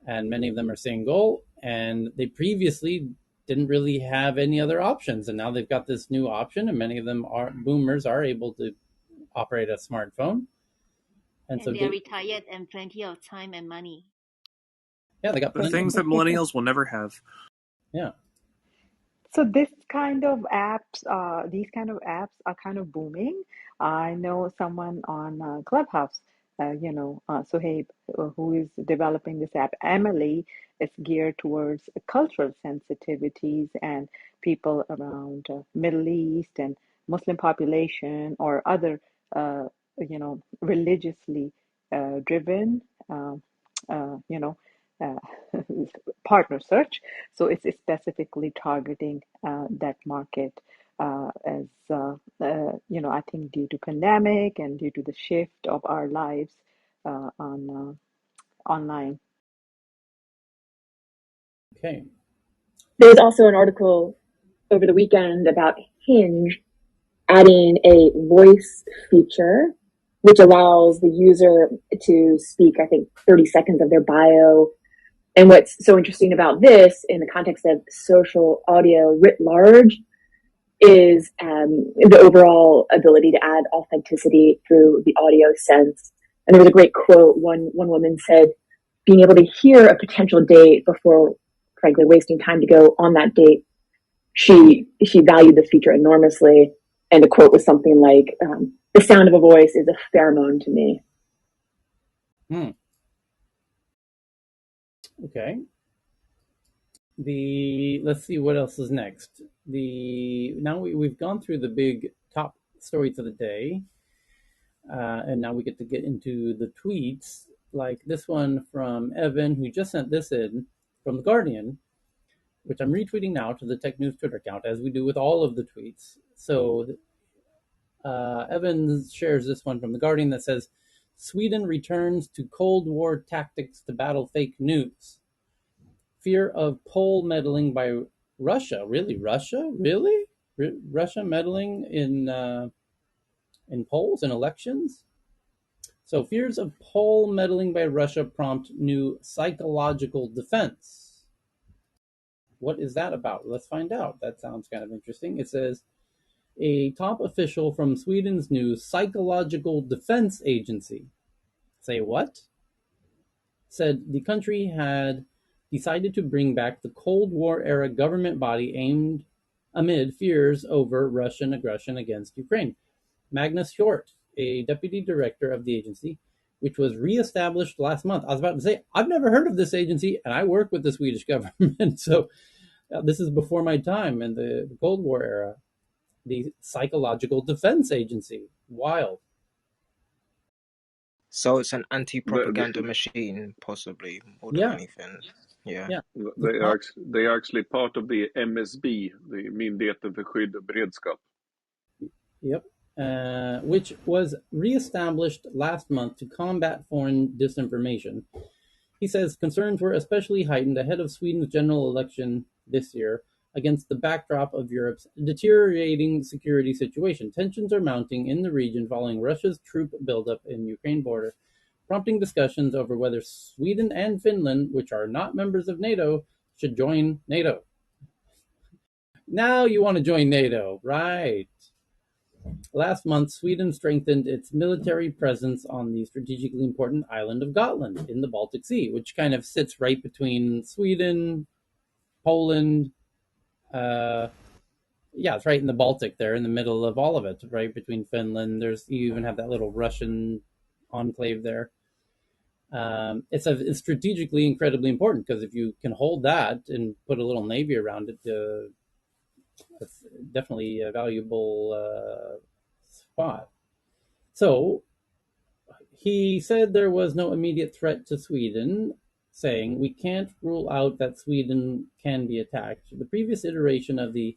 and many of them are single, and they previously didn't really have any other options, and now they've got this new option, and many of them boomers are able to operate a smartphone. And so they're retired and plenty of time and money. Yeah, they got the things that millennials will never have. Yeah. So this kind of apps, these kind of apps are kind of booming. I know someone on Clubhouse, Suhaib, who is developing this app. Emily is geared towards cultural sensitivities and people around Middle East and Muslim population or other, religiously driven, you know, uh, partner search. So it's specifically targeting that market as I think due to pandemic and due to the shift of our lives on online. Okay. There was also an article over the weekend about Hinge adding a voice feature, which allows the user to speak, I think, 30 seconds of their bio. And what's so interesting about this in the context of social audio writ large is the overall ability to add authenticity through the audio sense. And there was a great quote. One woman said, being able to hear a potential date before, frankly, wasting time to go on that date, she valued this feature enormously. And the quote was something like, the sound of a voice is a pheromone to me. Okay. Let's see what else is next. Now we've gone through the big top stories of the day, and now we get into the tweets, like this one from Evan, who just sent this in from The Guardian, which I'm retweeting now to the Tech News Twitter account, as we do with all of the tweets. So Evan shares this one from The Guardian that says, Sweden returns to Cold War tactics to battle fake news. Fear of poll meddling by Russia. Really? Russia? Really? Russia meddling in polls and elections? So fears of poll meddling by Russia prompt new psychological defense. What is that about? Let's find out. That sounds kind of interesting. It says, a top official from Sweden's new psychological defense agency, say what? Said the country had decided to bring back the Cold War era government body aimed amid fears over Russian aggression against Ukraine. Magnus Hjort, a deputy director of the agency, which was reestablished last month. I was about to say, I've never heard of this agency, and I work with the Swedish government, so this is before my time in the Cold War era. The Psychological Defense Agency. Wild. So it's an anti-propaganda machine, possibly, more than anything. Yeah. They are actually part of the MSB, the Myndigheten för skydd och beredskap. Yep. Which was reestablished last month to combat foreign disinformation. He says concerns were especially heightened ahead of Sweden's general election this year against the backdrop of Europe's deteriorating security situation. Tensions are mounting in the region following Russia's troop buildup in Ukraine border, prompting discussions over whether Sweden and Finland, which are not members of NATO, should join NATO. Now you want to join NATO, right? Last month, Sweden strengthened its military presence on the strategically important island of Gotland in the Baltic Sea, which kind of sits right between Sweden, Poland. It's right in the Baltic there, in the middle of all of it, right between Finland. You even have that little Russian enclave there. It's strategically incredibly important, because if you can hold that and put a little navy around it, it's definitely a valuable spot. So he said there was no immediate threat to Sweden, saying, we can't rule out that Sweden can be attacked. The previous iteration of the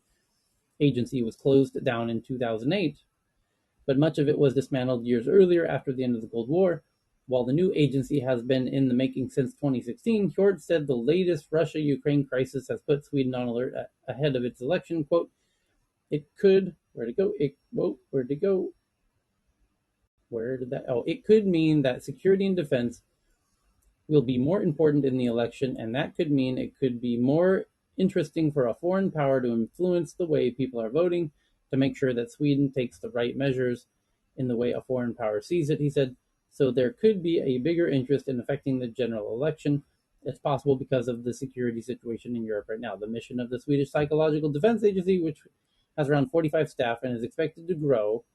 agency was closed down in 2008, but much of it was dismantled years earlier after the end of the Cold War. While the new agency has been in the making since 2016, Hjort said the latest Russia-Ukraine crisis has put Sweden on alert ahead of its election. Quote, it could, it could mean that security and defense will be more important in the election, and that could mean it could be more interesting for a foreign power to influence the way people are voting, to make sure that Sweden takes the right measures in the way a foreign power sees it, he said. So there could be a bigger interest in affecting the general election. It's possible because of the security situation in Europe right now. The mission of the Swedish Psychological Defense Agency, which has around 45 staff and is expected to grow,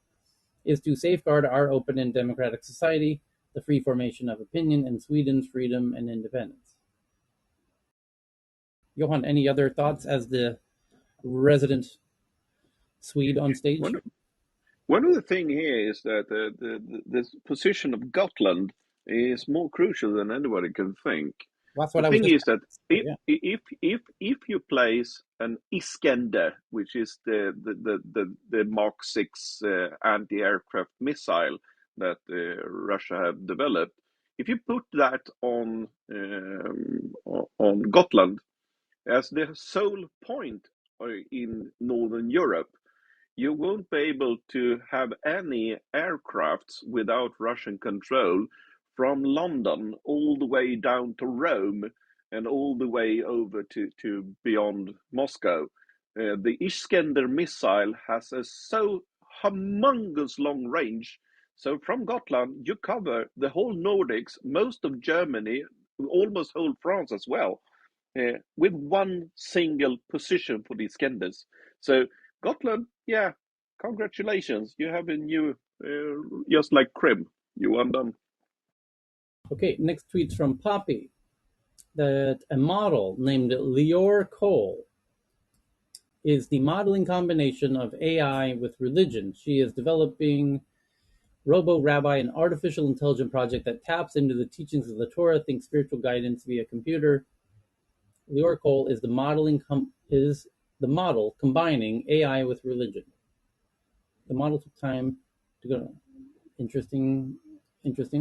is to safeguard our open and democratic society, the free formation of opinion, and Sweden's freedom and independence. Johan, any other thoughts as the resident Swede on stage? One of the things here is that the position of Gotland is more crucial than anybody can think. That's what the I thing was is that if you place an Iskander, which is the Mark 6 anti-aircraft missile that Russia have developed, if you put that on Gotland as the sole point in Northern Europe, you won't be able to have any aircrafts without Russian control from London all the way down to Rome and all the way over to beyond Moscow. The Iskander missile has a so humongous long range. So from Gotland, you cover the whole Nordics, most of Germany, almost whole France as well, with one single position for the Iskanders. So Gotland, yeah, congratulations. You have a new, just like Krim, you won them. Okay, next tweet's from Poppy. That a model named Lior Cole is the modeling combination of AI with religion. She is developing Robo Rabbi, an artificial intelligence project that taps into the teachings of the Torah, thinks spiritual guidance via computer. Lior Cole is the model combining AI with religion. The model took time to go. Interesting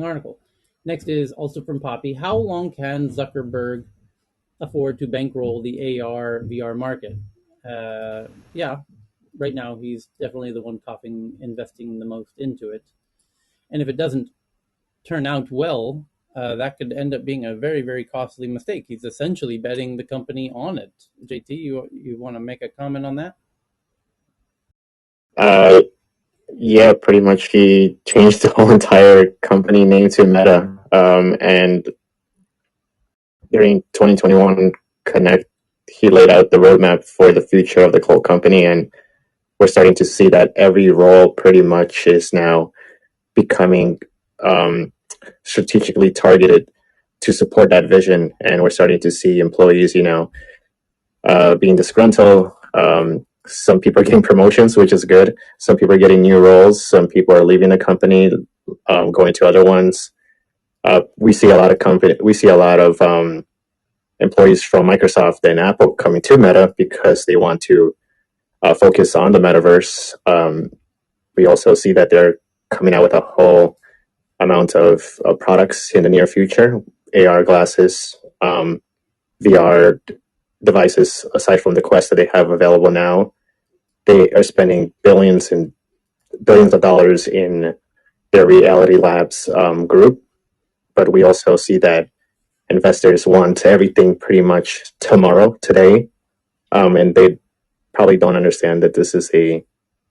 article. Next is also from Poppy. How long can Zuckerberg afford to bankroll the AR VR market? Yeah, right now he's definitely the one investing the most into it. And if it doesn't turn out well, that could end up being a very, very costly mistake. He's essentially betting the company on it. JT, you want to make a comment on that? Yeah, pretty much. He changed the whole entire company name to Meta. And during 2021 Connect, he laid out the roadmap for the future of the whole company. And we're starting to see that every role pretty much is now becoming strategically targeted to support that vision. And we're starting to see employees, being disgruntled. Some people are getting promotions, which is good. Some people are getting new roles. Some people are leaving the company, going to other ones. We see a lot of employees from Microsoft and Apple coming to Meta because they want to focus on the metaverse. We also see that they're coming out with a whole amount of products in the near future: AR glasses, VR devices. Aside from the Quest that they have available now, they are spending billions and billions of dollars in their Reality Labs group. But we also see that investors want everything pretty much tomorrow, today, and they probably don't understand that this is a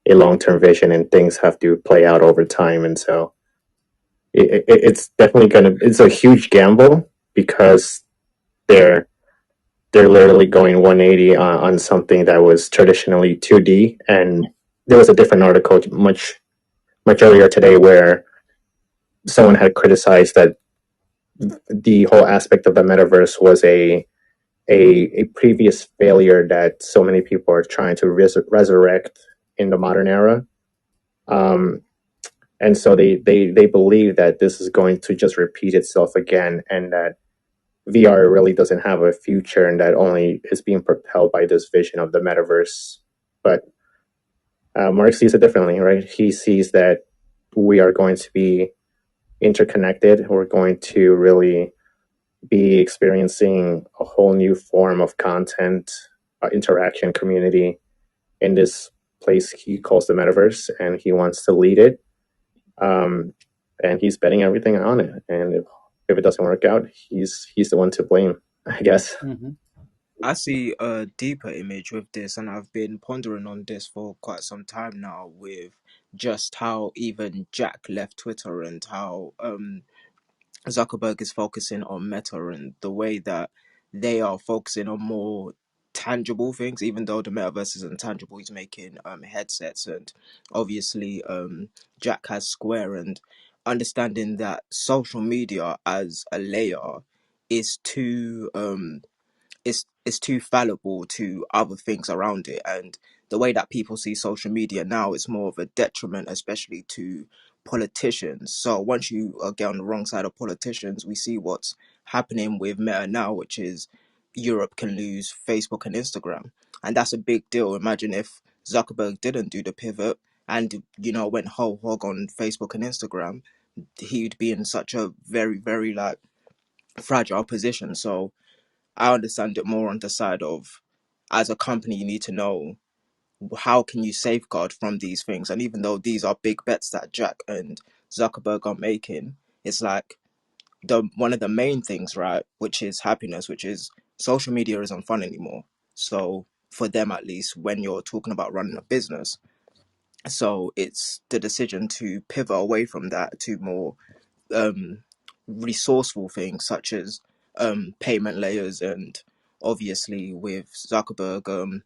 long-term vision and things have to play out over time. And so it's definitely it's a huge gamble because they're literally going 180 on something that was traditionally 2D. And there was a different article much earlier today where someone had criticized that the whole aspect of the metaverse was a previous failure that so many people are trying to resurrect in the modern era. And so they believe that this is going to just repeat itself again, and that VR really doesn't have a future, and that only is being propelled by this vision of the metaverse. But Mark sees it differently, right? He sees that we are going to be interconnected. We're going to really be experiencing a whole new form of content, interaction, community in this place he calls the metaverse, and he wants to lead it. And he's betting everything on it. And if it doesn't work out, he's the one to blame, I guess. Mm-hmm. I see a deeper image with this, and I've been pondering on this for quite some time now, with just how even Jack left Twitter and how Zuckerberg is focusing on Meta and the way that they are focusing on more tangible things. Even though the metaverse isn't tangible, he's making headsets, and obviously Jack has Square, and understanding that social media as a layer is too is too fallible to other things around it. And the way that people see social media now is more of a detriment, especially to politicians. So once you get on the wrong side of politicians, we see what's happening with Meta now, which is Europe can lose Facebook and Instagram, and that's a big deal. Imagine if Zuckerberg didn't do the pivot and went whole hog on Facebook and Instagram, he'd be in such a very, very like fragile position. So I understand it more on the side of as a company, you need to know how can you safeguard from these things. And even though these are big bets that Jack and Zuckerberg are making, it's like the one of the main things, right, which is happiness, which is social media isn't fun anymore. So for them, at least, when you're talking about running a business, so it's the decision to pivot away from that to more um, resourceful things such as payment layers, and obviously with Zuckerberg,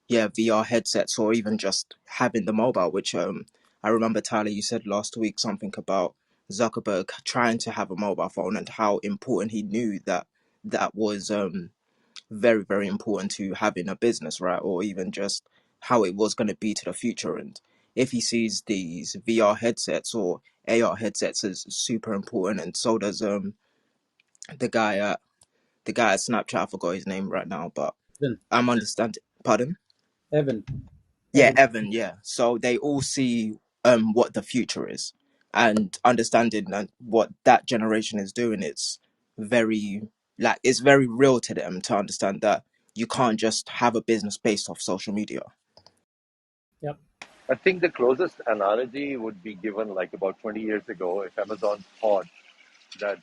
yeah, VR headsets, or even just having the mobile, which I remember, Tyler, you said last week something about Zuckerberg trying to have a mobile phone and how important he knew that that was very, very important to having a business, right? Or even just how it was going to be to the future. And if he sees these VR headsets or AR headsets as super important, and so does the guy at Snapchat, I forgot his name right now, but Evan. I'm understanding. Pardon? Evan. Yeah, Evan. Evan, yeah. So they all see what the future is, and understanding that what that generation is doing, it's very it's very real to them to understand that you can't just have a business based off social media. Yep. I think the closest analogy would be given like about 20 years ago if Amazon thought that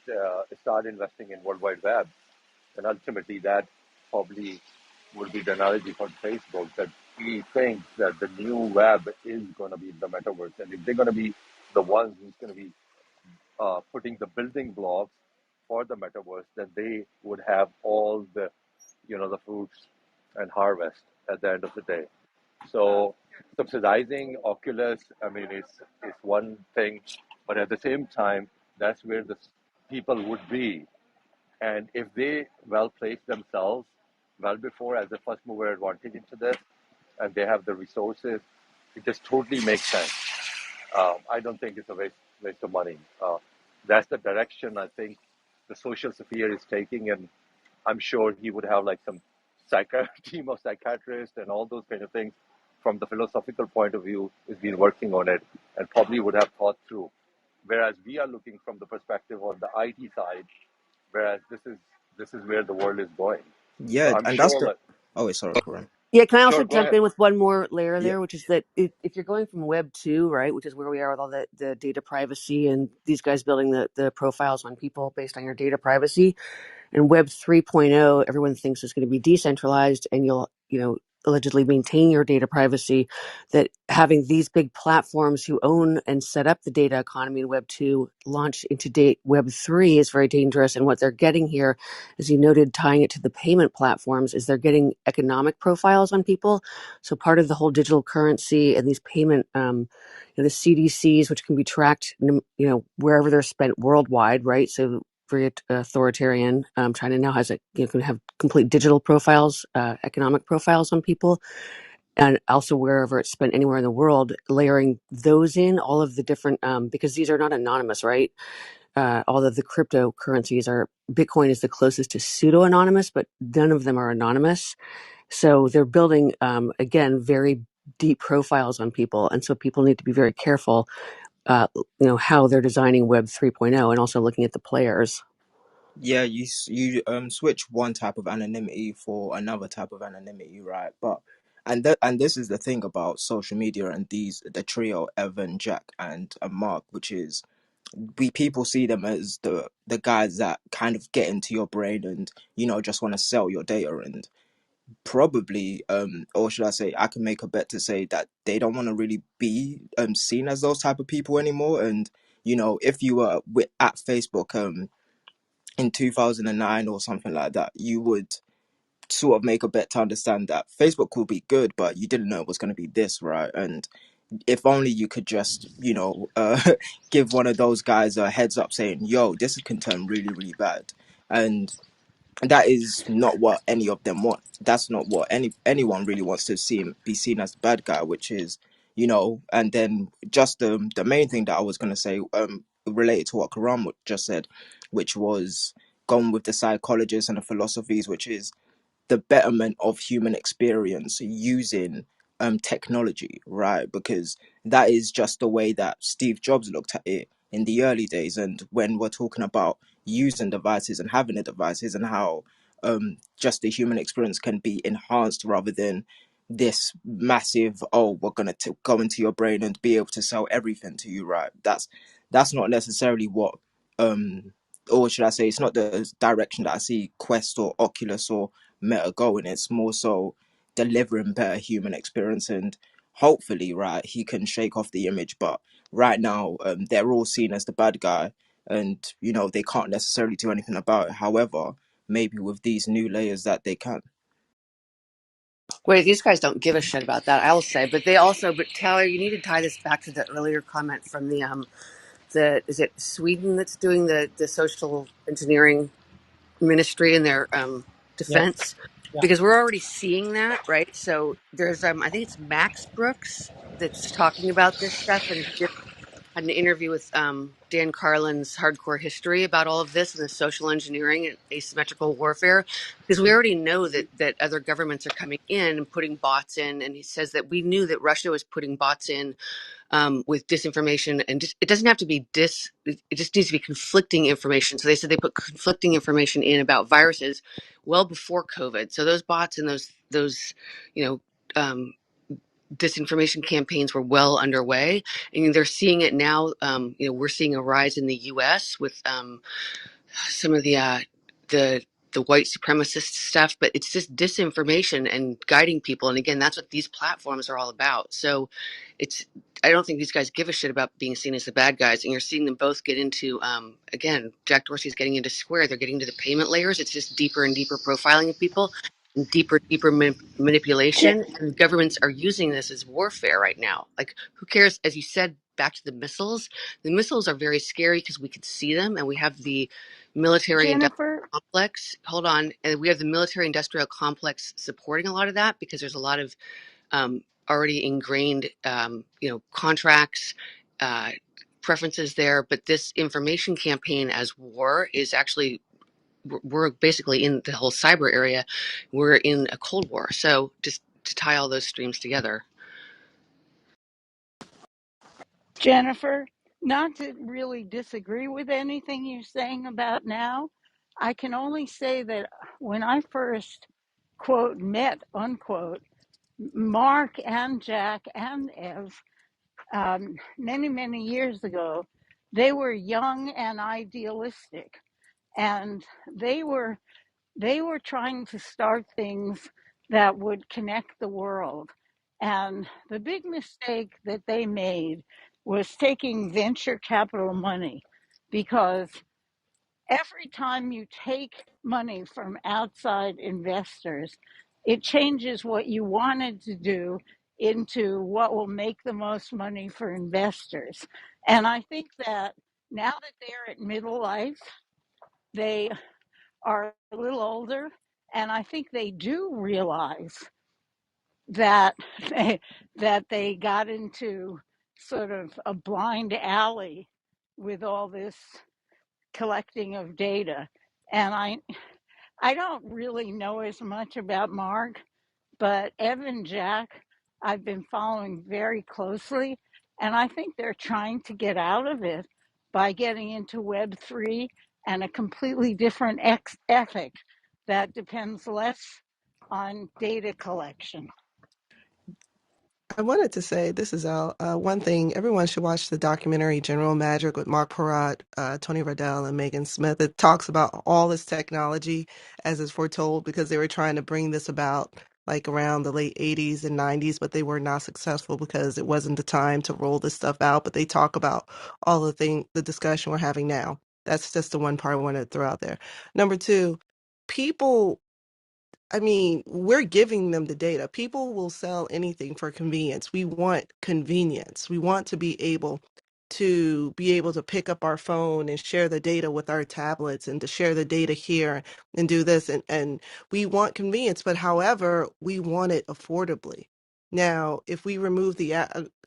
start investing in World Wide Web, and ultimately that probably would be the analogy for Facebook, that he thinks that the new web is going to be the metaverse, and if they're going to be the ones who's going to be putting the building blocks for the metaverse, then they would have all the, the fruits and harvest at the end of the day. So subsidizing Oculus, I mean, is one thing, but at the same time, that's where the people would be. And if they well place themselves well before as a first mover advantage into this, and they have the resources, it just totally makes sense. I don't think it's a waste of money. That's the direction I think the social sphere is taking, and I'm sure he would have like some team of psychiatrists and all those kind of things from the philosophical point of view has been working on it and probably would have thought through. Whereas we are looking from the perspective on the IT side, whereas this is where the world is going. So Yeah, I'm and that's sure the. that. Oh, wait, sorry, Karan. Yeah, can I also Sure, go jump ahead. in with one more layer Yeah, there, which is that if you're going from Web 2, right, which is where we are with all the data privacy and these guys building the profiles on people based on your data privacy, and Web 3.0, everyone thinks is going to be decentralized and you'll, allegedly maintain your data privacy, that having these big platforms who own and set up the data economy in Web 2 launch into Web 3 is very dangerous. And what they're getting here, as you noted, tying it to the payment platforms, is they're getting economic profiles on people. So part of the whole digital currency and these payment, the CDCs, which can be tracked, wherever they're spent worldwide, right? So very authoritarian. China now has can have complete digital profiles, economic profiles on people, and also wherever it's spent anywhere in the world, layering those in all of the different because these are not anonymous, right? All of the cryptocurrencies are. Bitcoin is the closest to pseudo anonymous, but none of them are anonymous. So they're building again very deep profiles on people, and so people need to be very careful. How they're designing Web 3.0 and also looking at the players. yeah. You switch one type of anonymity for another type of anonymity, right? But and this is the thing about social media and the trio Evan, Jack, and Mark, which is people see them as the guys that kind of get into your brain and just want to sell your data, and probably or should I say, I can make a bet to say that they don't want to really be seen as those type of people anymore. And if you were at Facebook in 2009 or something like that, you would sort of make a bet to understand that Facebook will be good, but you didn't know it was going to be this, right? And if only you could just give one of those guys a heads up saying, yo, this can turn really, really bad. And that is not what any of them want. That's not what anyone really wants to be seen as the bad guy, which is, and then just the main thing that I was going to say related to what Karam just said, which was going with the psychologists and the philosophies, which is the betterment of human experience using technology, right? Because that is just the way that Steve Jobs looked at it in the early days. And when we're talking about using devices and having the devices and how just the human experience can be enhanced rather than this massive, oh, we're going to go into your brain and be able to sell everything to you, right? That's not necessarily what or should I say, it's not the direction that I see Quest or Oculus or Meta going. It's more so delivering better human experience, and hopefully, right, he can shake off the image. But right now, they're all seen as the bad guy, and they can't necessarily do anything about it. However, maybe with these new layers that they can. Wait, these guys don't give a shit about that, I will say. But they also, but Taylor, you need to tie this back to the earlier comment from the is it Sweden that's doing the social engineering ministry in their Yep. defense, Yeah. because we're already seeing that, right? So there's I think it's Max Brooks that's talking about this stuff, and he just had an interview with Dan Carlin's Hardcore History about all of this and the social engineering and asymmetrical warfare, because we already know that other governments are coming in and putting bots in, and he says that we knew that Russia was putting bots in with disinformation, and just, it doesn't have to be it just needs to be conflicting information. So they said they put conflicting information in about viruses well before COVID. So those bots and those you know um, disinformation campaigns were well underway, and they're seeing it now. We're seeing a rise in the U.S. with some of the white supremacist stuff, but it's just disinformation and guiding people. And again, that's what these platforms are all about. So it's I don't think these guys give a shit about being seen as the bad guys. And you're seeing them both get into again, Jack Dorsey's getting into Square. They're getting to the payment layers. It's just deeper and deeper profiling of people and deeper manipulation. And governments are using this as warfare right now. Like, who cares? As you said, back to the missiles are very scary because we can see them, and we have the military industrial Jennifer, complex. Hold on. And we have the military industrial complex supporting a lot of that, because there's a lot of already ingrained, contracts, uh, preferences there. But this information campaign as war is actually, we're basically in the whole cyber area. We're in a Cold War. So just to tie all those streams together. Jennifer, not to really disagree with anything you're saying about now, I can only say that when I first, quote, met, unquote, Mark and Jack and Ev, many, many years ago, they were young and idealistic. And they were they were trying to start things that would connect the world. And the big mistake that they made was taking venture capital money, because every time you take money from outside investors, it changes what you wanted to do into what will make the most money for investors. And I think that now that they're at middle life, they are a little older, and I think they do realize that they got into sort of a blind alley with all this collecting of data. And I don't really know as much about Mark, but Evan Jack, I've been following very closely, and I think they're trying to get out of it by getting into Web3 and a completely different ethic that depends less on data collection. I wanted to say, this is Al. One thing, everyone should watch the documentary General Magic with Mark Parat, Tony Radell, and Megan Smith. It talks about all this technology as is foretold, because they were trying to bring this about like around the late 80s and 90s, but they were not successful because it wasn't the time to roll this stuff out. But they talk about all the discussion we're having now. That's just the one part I wanted to throw out there. Number two, people, I mean, we're giving them the data. People will sell anything for convenience. We want convenience. We want to be able to pick up our phone and share the data with our tablets, and to share the data here and do this. And we want convenience, but however, we want it affordably. Now, if we remove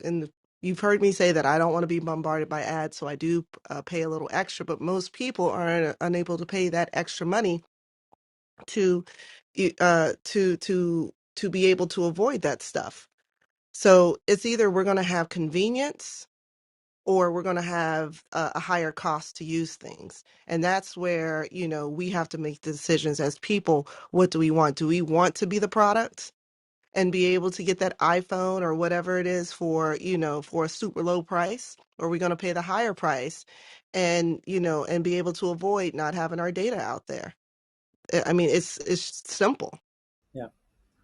and you've heard me say that I don't want to be bombarded by ads, so I do pay a little extra, but most people are unable to pay that extra money to to be able to avoid that stuff. So it's either we're going to have convenience or we're going to have a higher cost to use things. And that's where, we have to make decisions as people. What do we want? Do we want to be the product and be able to get that iPhone or whatever it is for, for a super low price? Or are we going to pay the higher price and, and be able to avoid not having our data out there? I mean, it's simple. Yeah.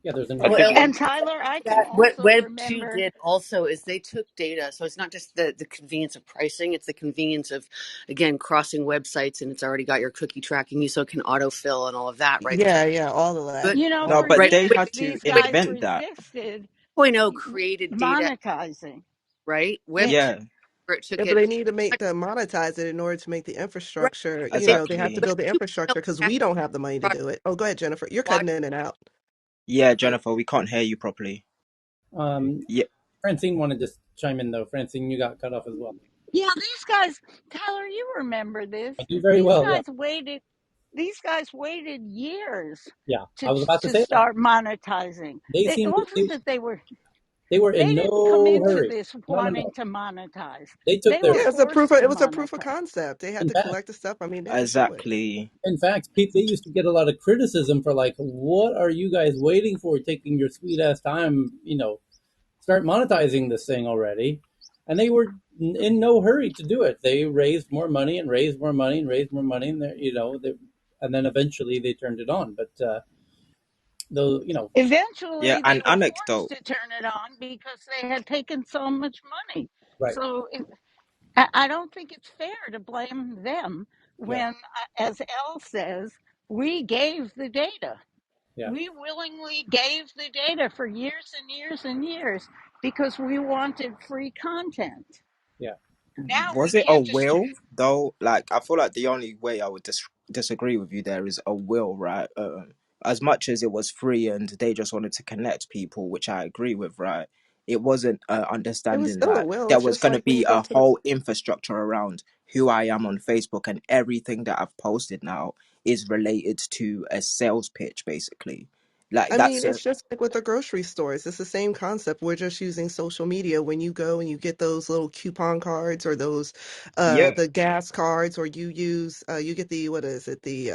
Yeah. There's a I new. Well, think And Tyler, I can that what also Web two remember. did also is they took data, so it's not just the convenience of pricing; it's the convenience of, again, crossing websites, and it's already got your cookie tracking you, so it can autofill and all of that, right? Yeah, yeah, all of that. But No, For but right, they years, Web had to these Web guys invent that. resisted 2.0 created data, monetizing. right? Web They, two, Yeah, where it took Yeah, but it. they need to make the monetize it in order to make the Right. infrastructure. Yeah, They have to exactly. Web build the 2.0 infrastructure because has we don't have the money to brought do it. Oh, go ahead, Jennifer. You're why cutting in and out. Yeah, Jennifer, we can't hear you properly. Um, Yeah, Francine wanted to chime in though. Francine, you got cut off as well. yeah, these guys, Tyler, you remember this. I do very well. Yeah. These guys waited years Yeah. I to was about to to say that. start monetizing. They It seemed wasn't that they were they in didn't come no into hurry. this No, no, wanting no. to monetize. They took They their. were Yeah, forced to it was a proof of monetize. concept. They had In to fact, collect the stuff. I mean, they had to show it. exactly. in fact, Pete, they used to get a lot of criticism for like, what are you guys waiting for? Taking your sweet ass time, start monetizing this thing already. And they were in no hurry to do it. They raised more money and raised more money and raised more money, and and then eventually they turned it on. But though, Yeah, Eventually, they an were forced anecdote. to turn it on because they had taken so much money. right, So I don't think it's fair to blame them yeah, when, as Elle says, we gave the data. yeah, We willingly gave the data for years and years and years because we wanted free content. yeah, Now we Was it a can't just. will though? Like, I feel like the only way I would disagree with you there is a will, right? As much as it was free and they just wanted to connect people, which I agree with, right? It wasn't It was understanding still a that will. there It's was just going to like when be you go a to the. whole infrastructure around who I am on Facebook, and everything that I've posted now is related to a sales pitch, basically. Like I mean, that's a it's just like with the grocery stores. It's the same concept. We're just using social media. When you go and you get those little coupon cards or those, yeah, the gas cards, or you use, you get the, what is it? The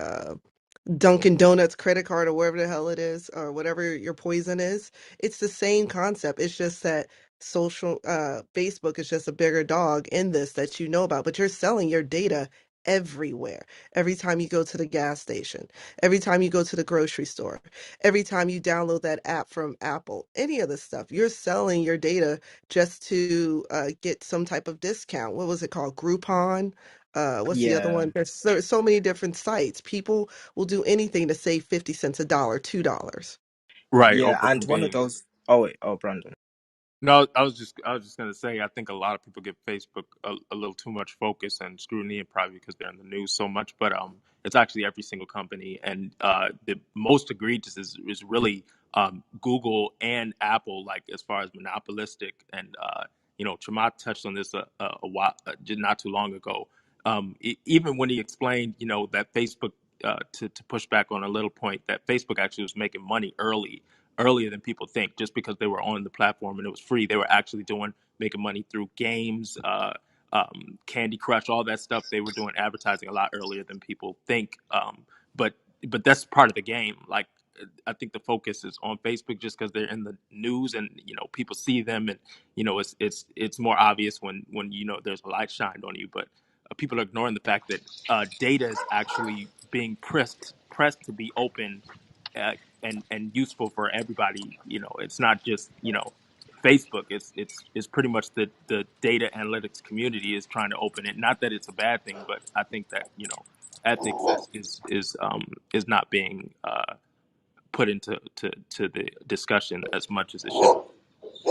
Dunkin' Donuts credit card or whatever the hell it is, or whatever your poison is. It's the same concept. It's just that Facebook is just a bigger dog in this that you know about, but you're selling your data everywhere. Every time you go to the gas station, every time you go to the grocery store, every time you download that app from Apple, any of the stuff, you're selling your data just to get some type of discount. What was it called? Groupon? What's the other yeah, one? There's so many different sites. People will do anything to save 50 cents, a dollar, $2. yeah. And one of those. Oh wait, oh Brandon.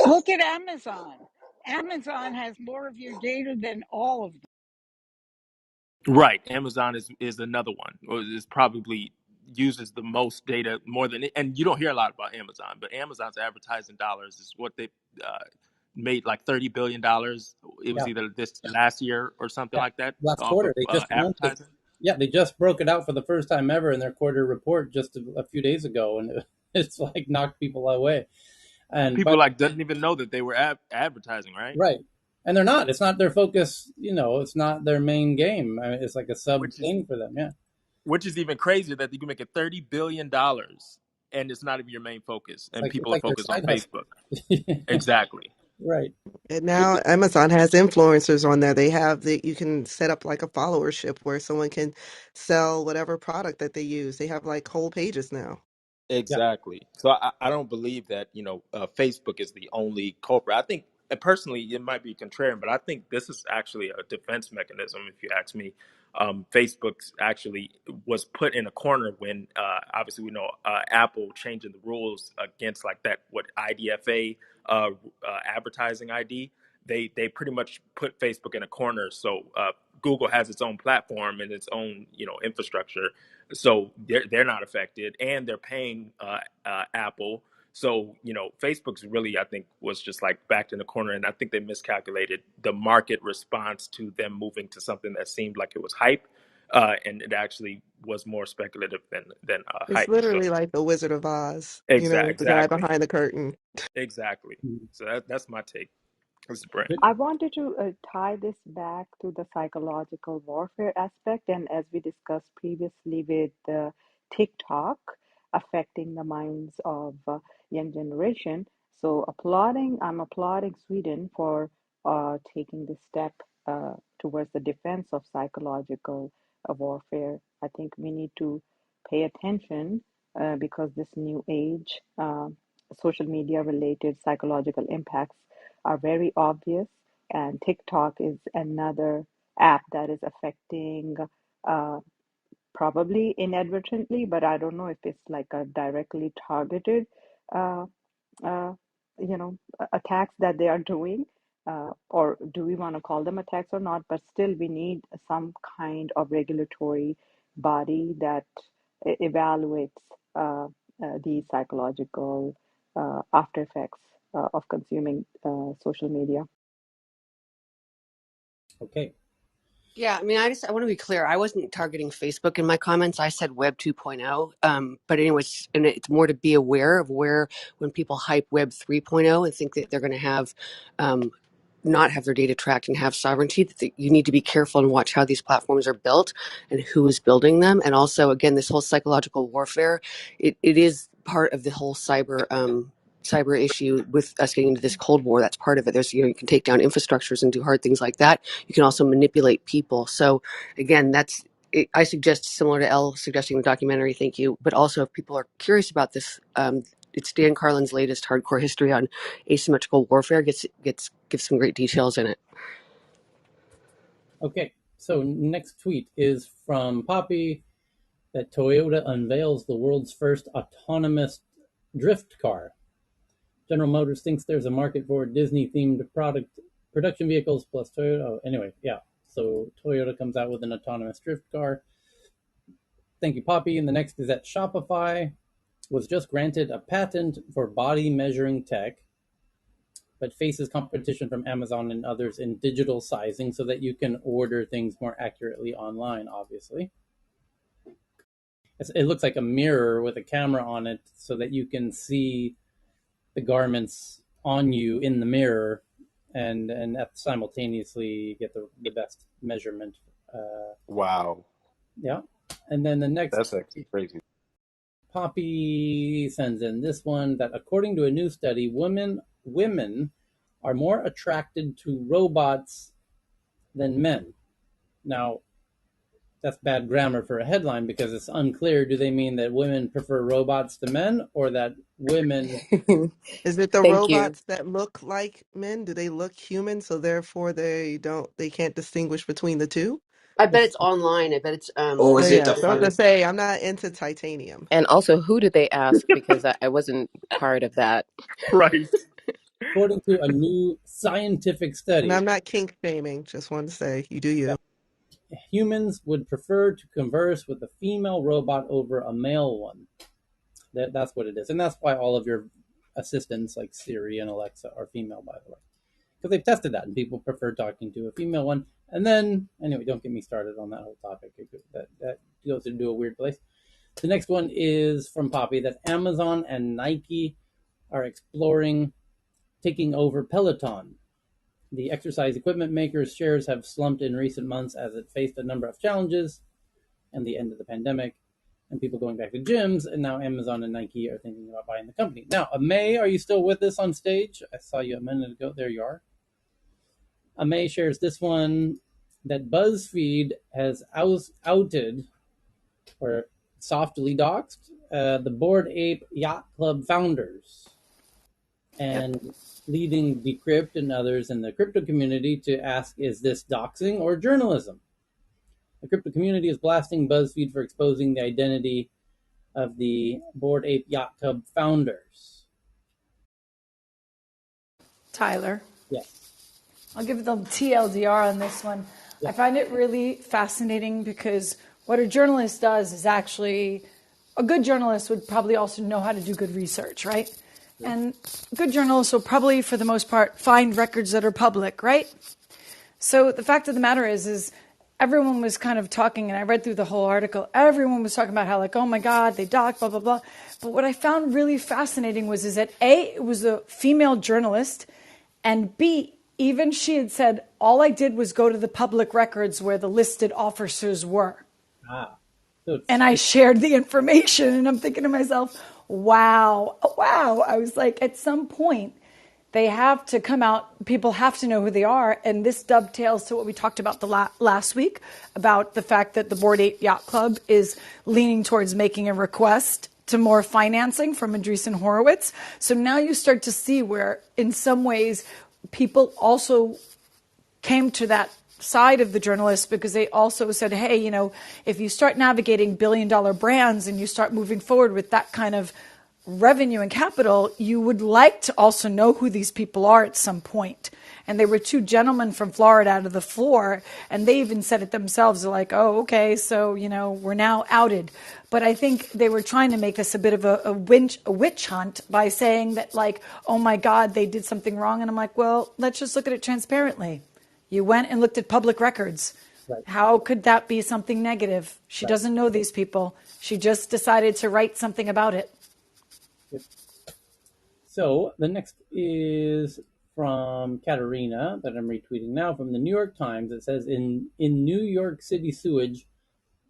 Look at Amazon. Amazon has more of your data than all of them. yeah, yeah. Last quarter, they just announced it. Yeah, they just broke it out for the first time ever in their quarter report just a few days ago, and it's like knocked people away. And but right, and they're not. It's not their focus. It's not their main game. I mean, it's like a sub which is thing for them. Yeah, even crazier that you can make $30 billion and it's not even your main focus, it's and like people are their focused on side hustle. Facebook. Exactly. Right. And now Amazon has influencers on there. They have that you can set up like a followership where someone can sell whatever product that they use. They have like whole pages now. Yeah. Exactly. So I don't believe that Facebook is the only culprit. I think personally it might be contrarian, but I think this is actually a defense mechanism. If you ask me, Facebook's actually was put in a corner when obviously we know Apple changing the rules against like that IDFA advertising ID. They pretty much put Facebook in a corner. So Google has its own platform and its own infrastructure, so they're not affected, and they're paying Apple. So Facebook's really, I think, was just like backed in the corner, and I think they miscalculated the market response to them moving to something that seemed like it was hype, and it actually was more speculative than It's hype. So literally like the Wizard of Oz, the guy exactly, behind the curtain. exactly. So that's my take. This is Brent. I wanted to tie this back to the psychological warfare aspect, and as we discussed previously with TikTok affecting the minds of young generation. So I'm applauding Sweden for taking this step towards the defense of psychological warfare. I think we need to pay attention because this new age, social media related psychological impacts are very obvious, and TikTok is another app that is affecting uh, probably inadvertently, but I don't know if it's like a directly targeted uh, uh, attacks that they are doing, or do we want to call them attacks or not? But still, we need some kind of regulatory body that evaluates the psychological after effects of consuming social media. Okay. Yeah, I mean, I want to be clear. I wasn't targeting Facebook in my comments. I said Web 2.0. But anyways, and it's more to be aware of where when people hype Web 3.0 and think that they're going to have um, not have their data tracked and have sovereignty, that you need to be careful and watch how these platforms are built and who is building them. And also, again, this whole psychological warfare, it is part of the whole cyber issue with us getting into this Cold War. That's part of it. There's, you can take down infrastructures and do hard things like that. You can also manipulate people. So again, I suggest, similar to Elle suggesting the documentary, thank you. But also, if people are curious about this, it's Dan Carlin's latest hardcore history on asymmetrical warfare. Gives some great details in it. Okay. So next tweet is from Poppy that Toyota unveils the world's first autonomous drift car. General Motors thinks there's a market for Disney-themed production vehicles plus Toyota. Oh, anyway, yeah. So Toyota comes out with an autonomous drift car. Thank you, Poppy. And the next is that Shopify was just granted a patent for body measuring tech, but faces competition from Amazon and others in digital sizing so that you can order things more accurately online, obviously. It looks like a mirror with a camera on it so that you can see the garments on you in the mirror and simultaneously get the best measurement. Wow, Yeah. And then the next, that's actually crazy. Poppy sends in this one that according to a new study, women are more attracted to robots than men. Now, that's bad grammar for a headline because it's unclear. Do they mean that women prefer robots to men, or that women? Is it the Thank you. robots that look like men? Do they look human, so therefore they can't distinguish between the two? I bet it's online. I bet it's Or Oh is it yeah, the so I was gonna fact? say I'm not into titanium, And also, who did they ask? Because I wasn't part of that. Right. According to a new scientific and study, I'm not kink shaming. Just wanted to say you do you. humans would prefer to converse with a female robot over a male one. That's what it is. And that's why all of your assistants like Siri and Alexa are female, by the way. Because they've tested that and people prefer talking to a female one. And then, anyway, don't get me started on that whole topic. That goes into a weird place. The next one is from Poppy that Amazon and Nike are exploring taking over Peloton. The exercise equipment maker's shares have slumped in recent months as it faced a number of challenges and the end of the pandemic and people going back to gyms, and now Amazon and Nike are thinking about buying the company. Now, May, are you still with us on stage? I saw you a minute ago. There you are. May shares this one, that BuzzFeed has outed or softly doxed the Bored Ape Yacht Club founders and leading Decrypt and others in the crypto community to ask, is this doxing or journalism? The crypto community is blasting BuzzFeed for exposing the identity of the Bored Ape Yacht Club founders. Tyler. Yes. I'll give them TLDR on this one. Yeah. I find it really fascinating because what a journalist does is actually, a good journalist would probably also know how to do good research, right? Yeah. And good journalists will probably, for the most part, find records that are public, right? So the fact of the matter is everyone was kind of talking, and I read through the whole article, everyone was talking about how like, oh my God, they docked, blah, blah, blah. But what I found really fascinating is that A, it was a female journalist, and B, even she had said, all I did was go to the public records where the listed officers were. And I shared the information, and I'm thinking to myself, wow. I was like, at some point, they have to come out, people have to know who they are, and this dovetails to what we talked about the last week, about the fact that the Bored Ape Yacht Club is leaning towards making a request to more financing from Andreessen Horowitz. So now you start to see where, in some ways, people also came to that side of the journalists because they also said, hey, you know, if you start navigating billion-dollar brands and you start moving forward with that kind of revenue and capital, you would like to also know who these people are at some point. And they were two gentlemen from Florida out of the floor, and they even said it themselves. They're like, oh, okay, so, you know, we're now outed. But I think they were trying to make this a bit of a witch hunt by saying that, like, oh, my God, they did something wrong. And I'm like, well, let's just look at it transparently. You went and looked at public records. Right. How could that be something negative? She doesn't know these people. She just decided to write something about it. Yep. So the next is from Katerina that I'm retweeting now from the New York Times. It says, in New York City sewage,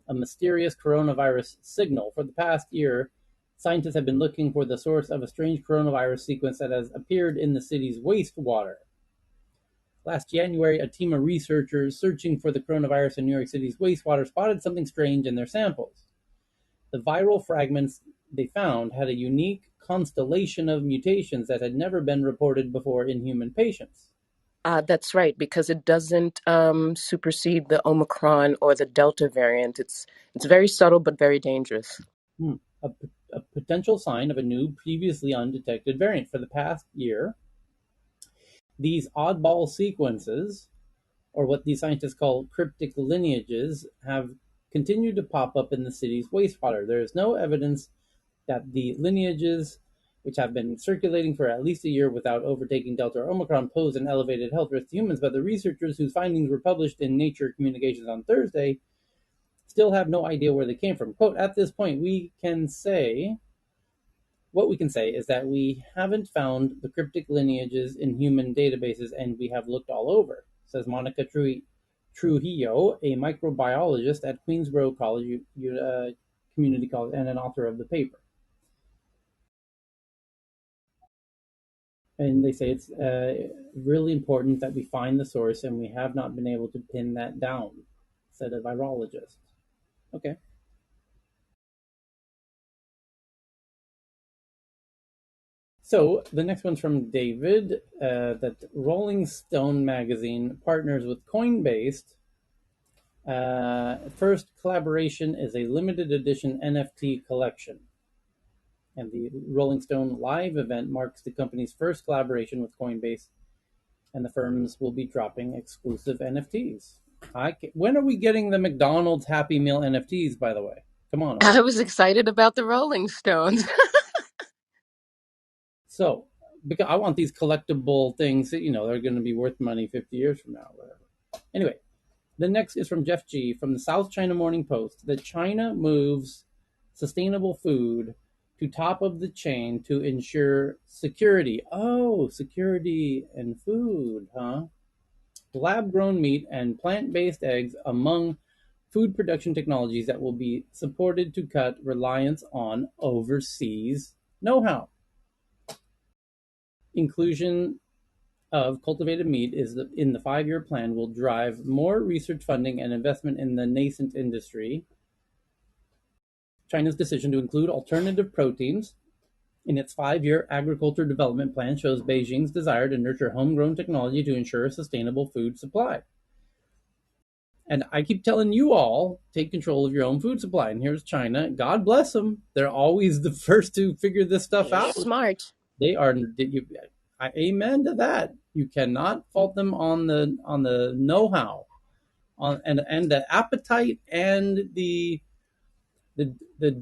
a mysterious coronavirus signal. For the past year, scientists have been looking for the source of a strange coronavirus sequence that has appeared in the city's wastewater. Last January, a team of researchers searching for the coronavirus in New York City's wastewater spotted something strange in their samples. The viral fragments they found had a unique constellation of mutations that had never been reported before in human patients. That's right, because it doesn't supersede the Omicron or the Delta variant. It's very subtle but very dangerous. A potential sign of a new, previously undetected variant. For the past year, these oddball sequences, or what these scientists call cryptic lineages, have continued to pop up in the city's wastewater. There is no evidence that the lineages, which have been circulating for at least a year without overtaking Delta or Omicron, pose an elevated health risk to humans, but the researchers whose findings were published in Nature Communications on Thursday still have no idea where they came from. Quote, at this point, what we can say is that we haven't found the cryptic lineages in human databases, and we have looked all over, says Monica Trujillo, a microbiologist at Queensborough College Community College and an author of the paper. And they say it's really important that we find the source, and we have not been able to pin that down, said a virologist. Okay. So the next one's from David, that Rolling Stone magazine partners with Coinbase. First collaboration is a limited edition NFT collection. And the Rolling Stone live event marks the company's first collaboration with Coinbase, and the firms will be dropping exclusive NFTs. When are we getting the McDonald's Happy Meal NFTs, by the way? Come on. I was excited about the Rolling Stones. So, because I want these collectible things that, you know, they're going to be worth money 50 years from now, whatever. Anyway, the next is from Jeff G. from the South China Morning Post, that China moves sustainable food to top of the chain to ensure security. Oh, security and food, huh? lab-grown meat, and plant-based eggs among food production technologies that will be supported to cut reliance on overseas know-how. Inclusion of cultivated meat in the 5-year plan will drive more research funding and investment in the nascent industry. China's decision to include alternative proteins in its 5-year agriculture development plan shows Beijing's desire to nurture homegrown technology to ensure a sustainable food supply. And I keep telling you all, take control of your own food supply. And here's China. God bless them. They're always the first to figure this stuff They're out. smart. They are. Amen to that. You cannot fault them on the know-how, and the appetite and the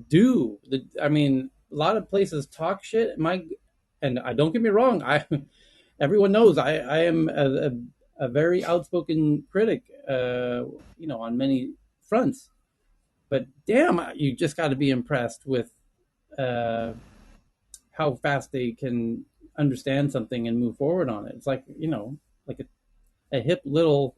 do. I mean, a lot of places talk shit. And I don't get me wrong. Everyone knows I am a very outspoken critic. On many fronts. But damn, you just got to be impressed with how fast they can understand something and move forward on it. It's like like a hip little.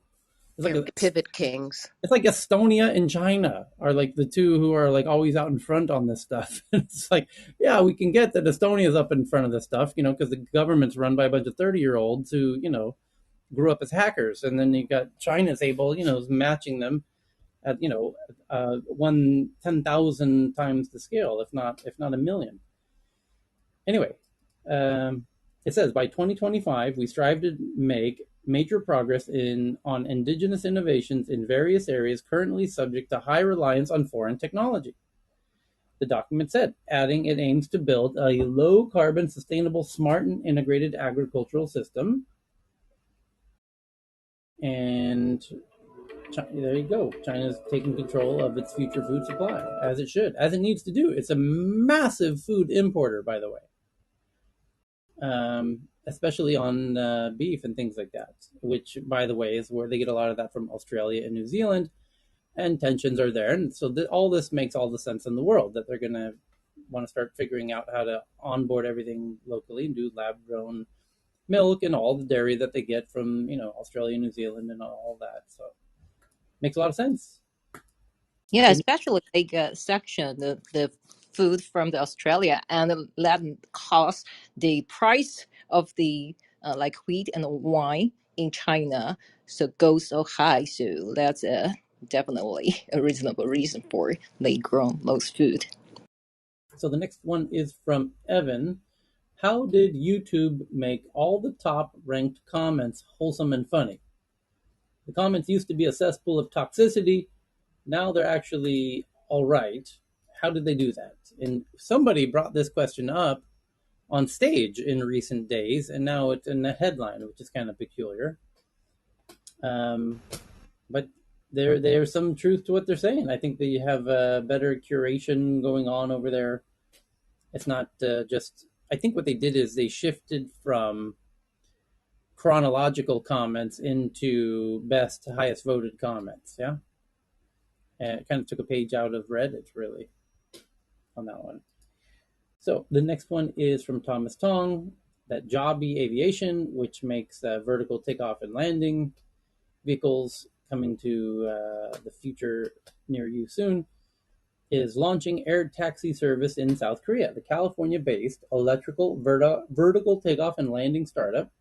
It's like They're pivot kings. it's like Estonia and China are like the two who are like always out in front on this stuff. It's like, yeah, we can get that Estonia's up in front of this stuff, because the government's run by a bunch of 30-year-olds who grew up as hackers, and then you got China's able, matching them at 10,000 times the scale, if not a million. Anyway, it says by 2025 we strive to make major progress on indigenous innovations in various areas currently subject to high reliance on foreign technology. The document said, adding it aims to build a low carbon, sustainable, smart and integrated agricultural system. And there you go. China's taking control of its future food supply, as it should, as it needs to do. It's a massive food importer, by the way, especially on beef and things like that, which, by the way, is where they get a lot of that from Australia and New Zealand, and tensions are there. And so all this makes all the sense in the world that they're going to want to start figuring out how to onboard everything locally and do lab-grown milk and all the dairy that they get from, Australia, New Zealand, and all that. So makes a lot of sense. Yeah, especially like section the food from the Australia, and that cost the price of the like wheat and wine in China so goes so high. So that's definitely a reasonable reason for they grow most food. So the next one is from Evan. How did YouTube make all the top ranked comments wholesome and funny? The comments used to be a cesspool of toxicity. Now they're actually all right. How did they do that? And somebody brought this question up on stage in recent days, and now it's in the headline, which is kind of peculiar. But there's some truth to what they're saying. I think they have a better curation going on over there. It's not just. I think what they did is they shifted from chronological comments into best, highest voted comments. Yeah. And it kind of took a page out of Reddit, really, on that one. So the next one is from Thomas Tong, that Joby Aviation, which makes vertical takeoff and landing vehicles coming to the future near you soon, is launching air taxi service in South Korea. The California-based electrical vertical takeoff and landing startup,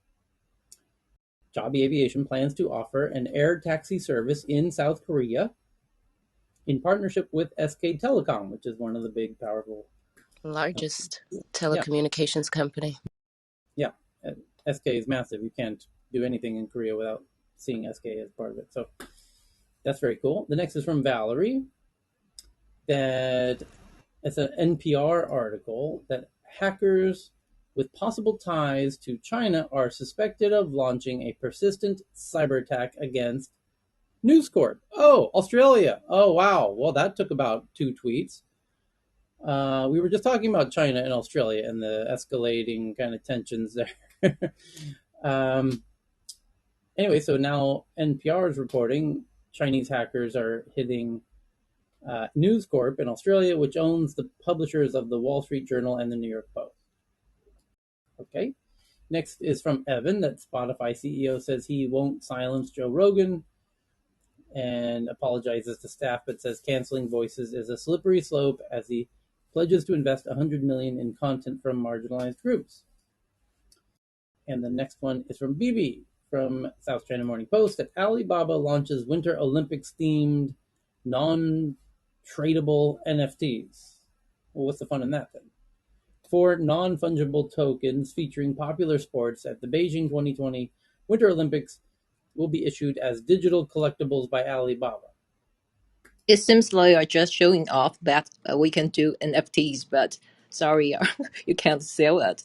Joby Aviation, plans to offer an air taxi service in South Korea in partnership with SK Telecom, which is one of the big, powerful... Largest telecommunications company. Yeah, SK is massive. You can't do anything in Korea without seeing SK as part of it. So that's very cool. The next is from Valerie. That it's an NPR article that hackers with possible ties to China are suspected of launching a persistent cyber attack against News Corp. Oh, Australia. Oh, wow. Well, that took about 2 tweets. We were just talking about China and Australia and the escalating kind of tensions there. Anyway, so now NPR is reporting Chinese hackers are hitting News Corp in Australia, which owns the publishers of the Wall Street Journal and the New York Post. Okay. Next is from Evan, that Spotify CEO says he won't silence Joe Rogan and apologizes to staff, but says canceling voices is a slippery slope as he pledges to invest $100 million in content from marginalized groups. And the next one is from BB from South China Morning Post, that Alibaba launches Winter Olympics themed non-tradable NFTs. Well, what's the fun in that then? 4 non-fungible tokens featuring popular sports at the Beijing 2020 Winter Olympics will be issued as digital collectibles by Alibaba. It seems like you're just showing off that we can do NFTs, but sorry, you can't sell it.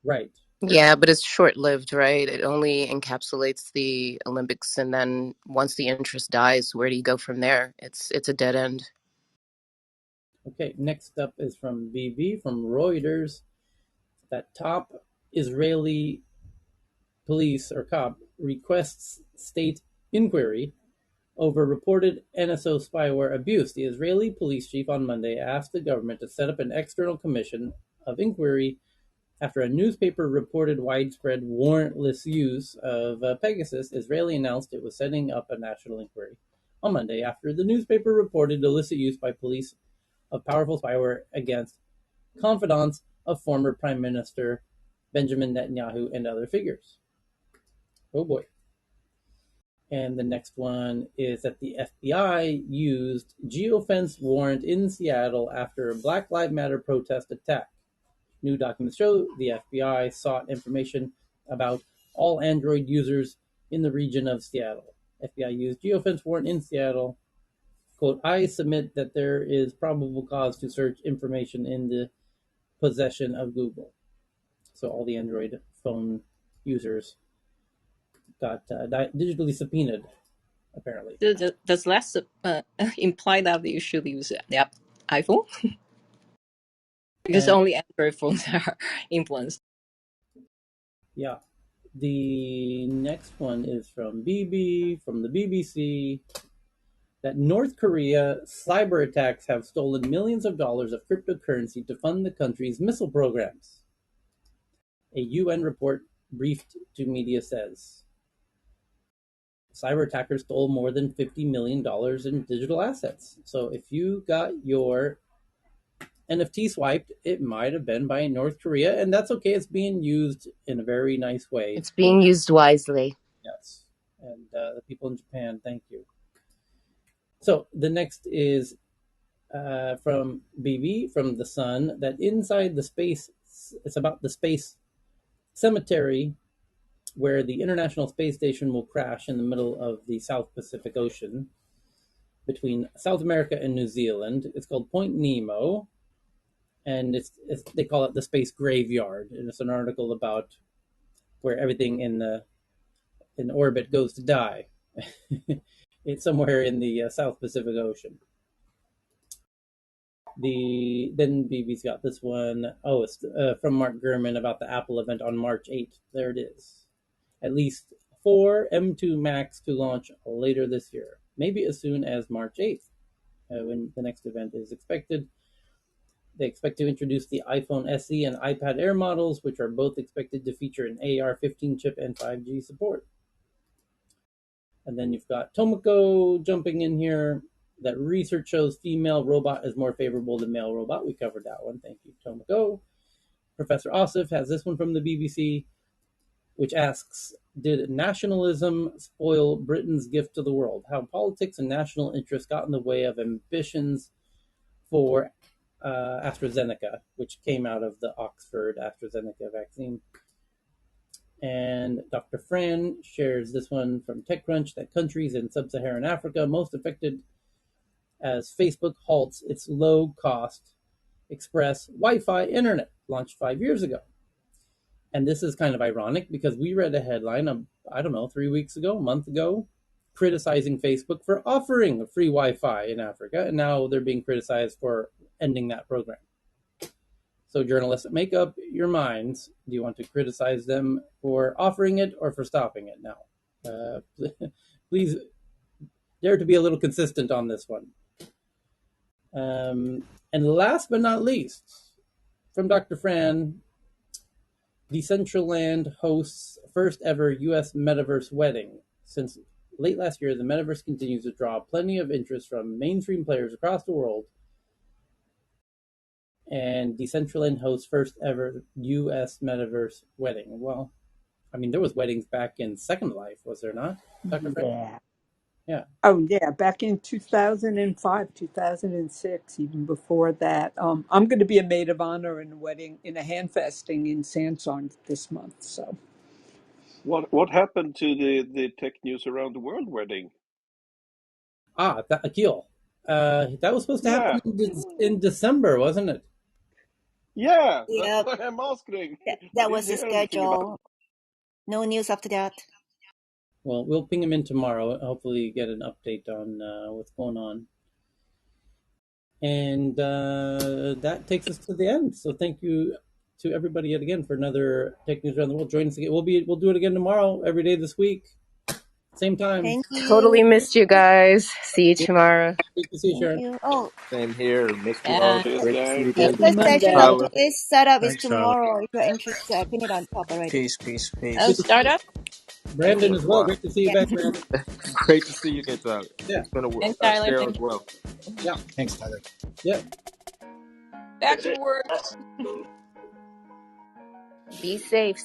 Right. Yeah, but it's short-lived, right? It only encapsulates the Olympics, and then once the interest dies, where do you go from there? It's a dead end. Okay, next up is from BB from Reuters, that top Israeli police or cop requests state inquiry over reported NSO spyware abuse. The Israeli police chief on Monday asked the government to set up an external commission of inquiry after a newspaper reported widespread warrantless use of Pegasus. Israeli announced it was setting up a national inquiry on Monday after the newspaper reported illicit use by police of powerful spyware against confidants of former Prime Minister Benjamin Netanyahu and other figures. Oh boy. And the next one is that the FBI used geofence warrant in Seattle after a Black Lives Matter protest attack. New documents show the FBI sought information about all Android users in the region of Seattle. FBI used geofence warrant in Seattle. Quote, I submit that there is probable cause to search information in the possession of Google. So all the Android phone users got digitally subpoenaed, apparently. Does that imply that you should use the iPhone? Because And only Android phones are influenced. yeah, the next one is from BB, from the BBC, that North Korea cyber attacks have stolen millions of dollars of cryptocurrency to fund the country's missile programs. A UN report briefed to media says cyber attackers stole more than $50 million in digital assets. So if you got your NFT swiped, it might have been by North Korea, and that's okay. It's being used in a very nice way. It's being used wisely. Yes. And the people in Japan, thank you. So the next is from BB, from The Sun, that inside the space, it's about the space cemetery where the International Space Station will crash in the middle of the South Pacific Ocean between South America and New Zealand. It's called Point Nemo, and they call it the space graveyard. And it's an article about where everything in orbit goes to die. It's somewhere in the South Pacific Ocean. Then BB's got this one. Oh, it's from Mark Gurman about the Apple event on March 8th. There it is. At least 4 M2 Macs to launch later this year, maybe as soon as March 8th, when the next event is expected. They expect to introduce the iPhone SE and iPad Air models, which are both expected to feature an AR-15 chip and 5G support. And then you've got Tomoko jumping in here, that research shows female robot is more favorable than male robot. We covered that one. Thank you, Tomoko. Professor Osif has this one from the BBC, which asks, did nationalism spoil Britain's gift to the world? How politics and national interest got in the way of ambitions for AstraZeneca, which came out of the Oxford AstraZeneca vaccine. And Dr. Fran shares this one from TechCrunch, that countries in sub-Saharan Africa most affected as Facebook halts its low-cost express Wi-Fi internet launched 5 years ago. And this is kind of ironic because we read a headline, I don't know, 3 weeks ago, a month ago, criticizing Facebook for offering free Wi-Fi in Africa, and now they're being criticized for ending that program. So journalists, make up your minds. Do you want to criticize them for offering it or for stopping it now? Please dare to be a little consistent on this one. And last but not least, from Dr. Fran, Decentraland hosts first ever U.S. metaverse wedding. Since late last year, the metaverse continues to draw plenty of interest from mainstream players across the world. And Decentraland hosts first ever U.S. metaverse wedding. Well, I mean, there was weddings back in Second Life, was there not, Dr. Frank? Yeah. Yeah. Oh, yeah. Back in 2005, 2006, even before that. I'm going to be a maid of honor in a wedding, in a handfesting in Sandstorm this month. So, What happened to the tech news around the world wedding? Akil. That was supposed to happen Yeah, in December, wasn't it? yeah. That's Yep, why I'm asking. I that didn't was the hear anything about. schedule. No news after that. Well, we'll ping him in tomorrow. Hopefully, get an update on what's going on. And that takes us to the end. So thank you to everybody yet again for another Tech News Around the World. Join us again. We'll do it again tomorrow, every day this week, same time. Thank you. Totally missed you guys. See you Yeah, tomorrow. Great to see you, Thank Sharon. you. Oh, same here. Missed you all. Yeah. Cheers, Great to see guys. you the again, happy first session Monday. Tyler. is set up is Thanks, Tyler. tomorrow. If you're interested, I pin it on top already. Peace, peace, Oh, peace. Good to see you. startup. Brandon as well. Wow. Great to see you Yeah. back, Brandon. Great to see you again, Tyler. Yeah, It's been Thanks, a Tyler. share Thank as well. yeah, Thanks, Tyler. yeah. Back to work. Be safe.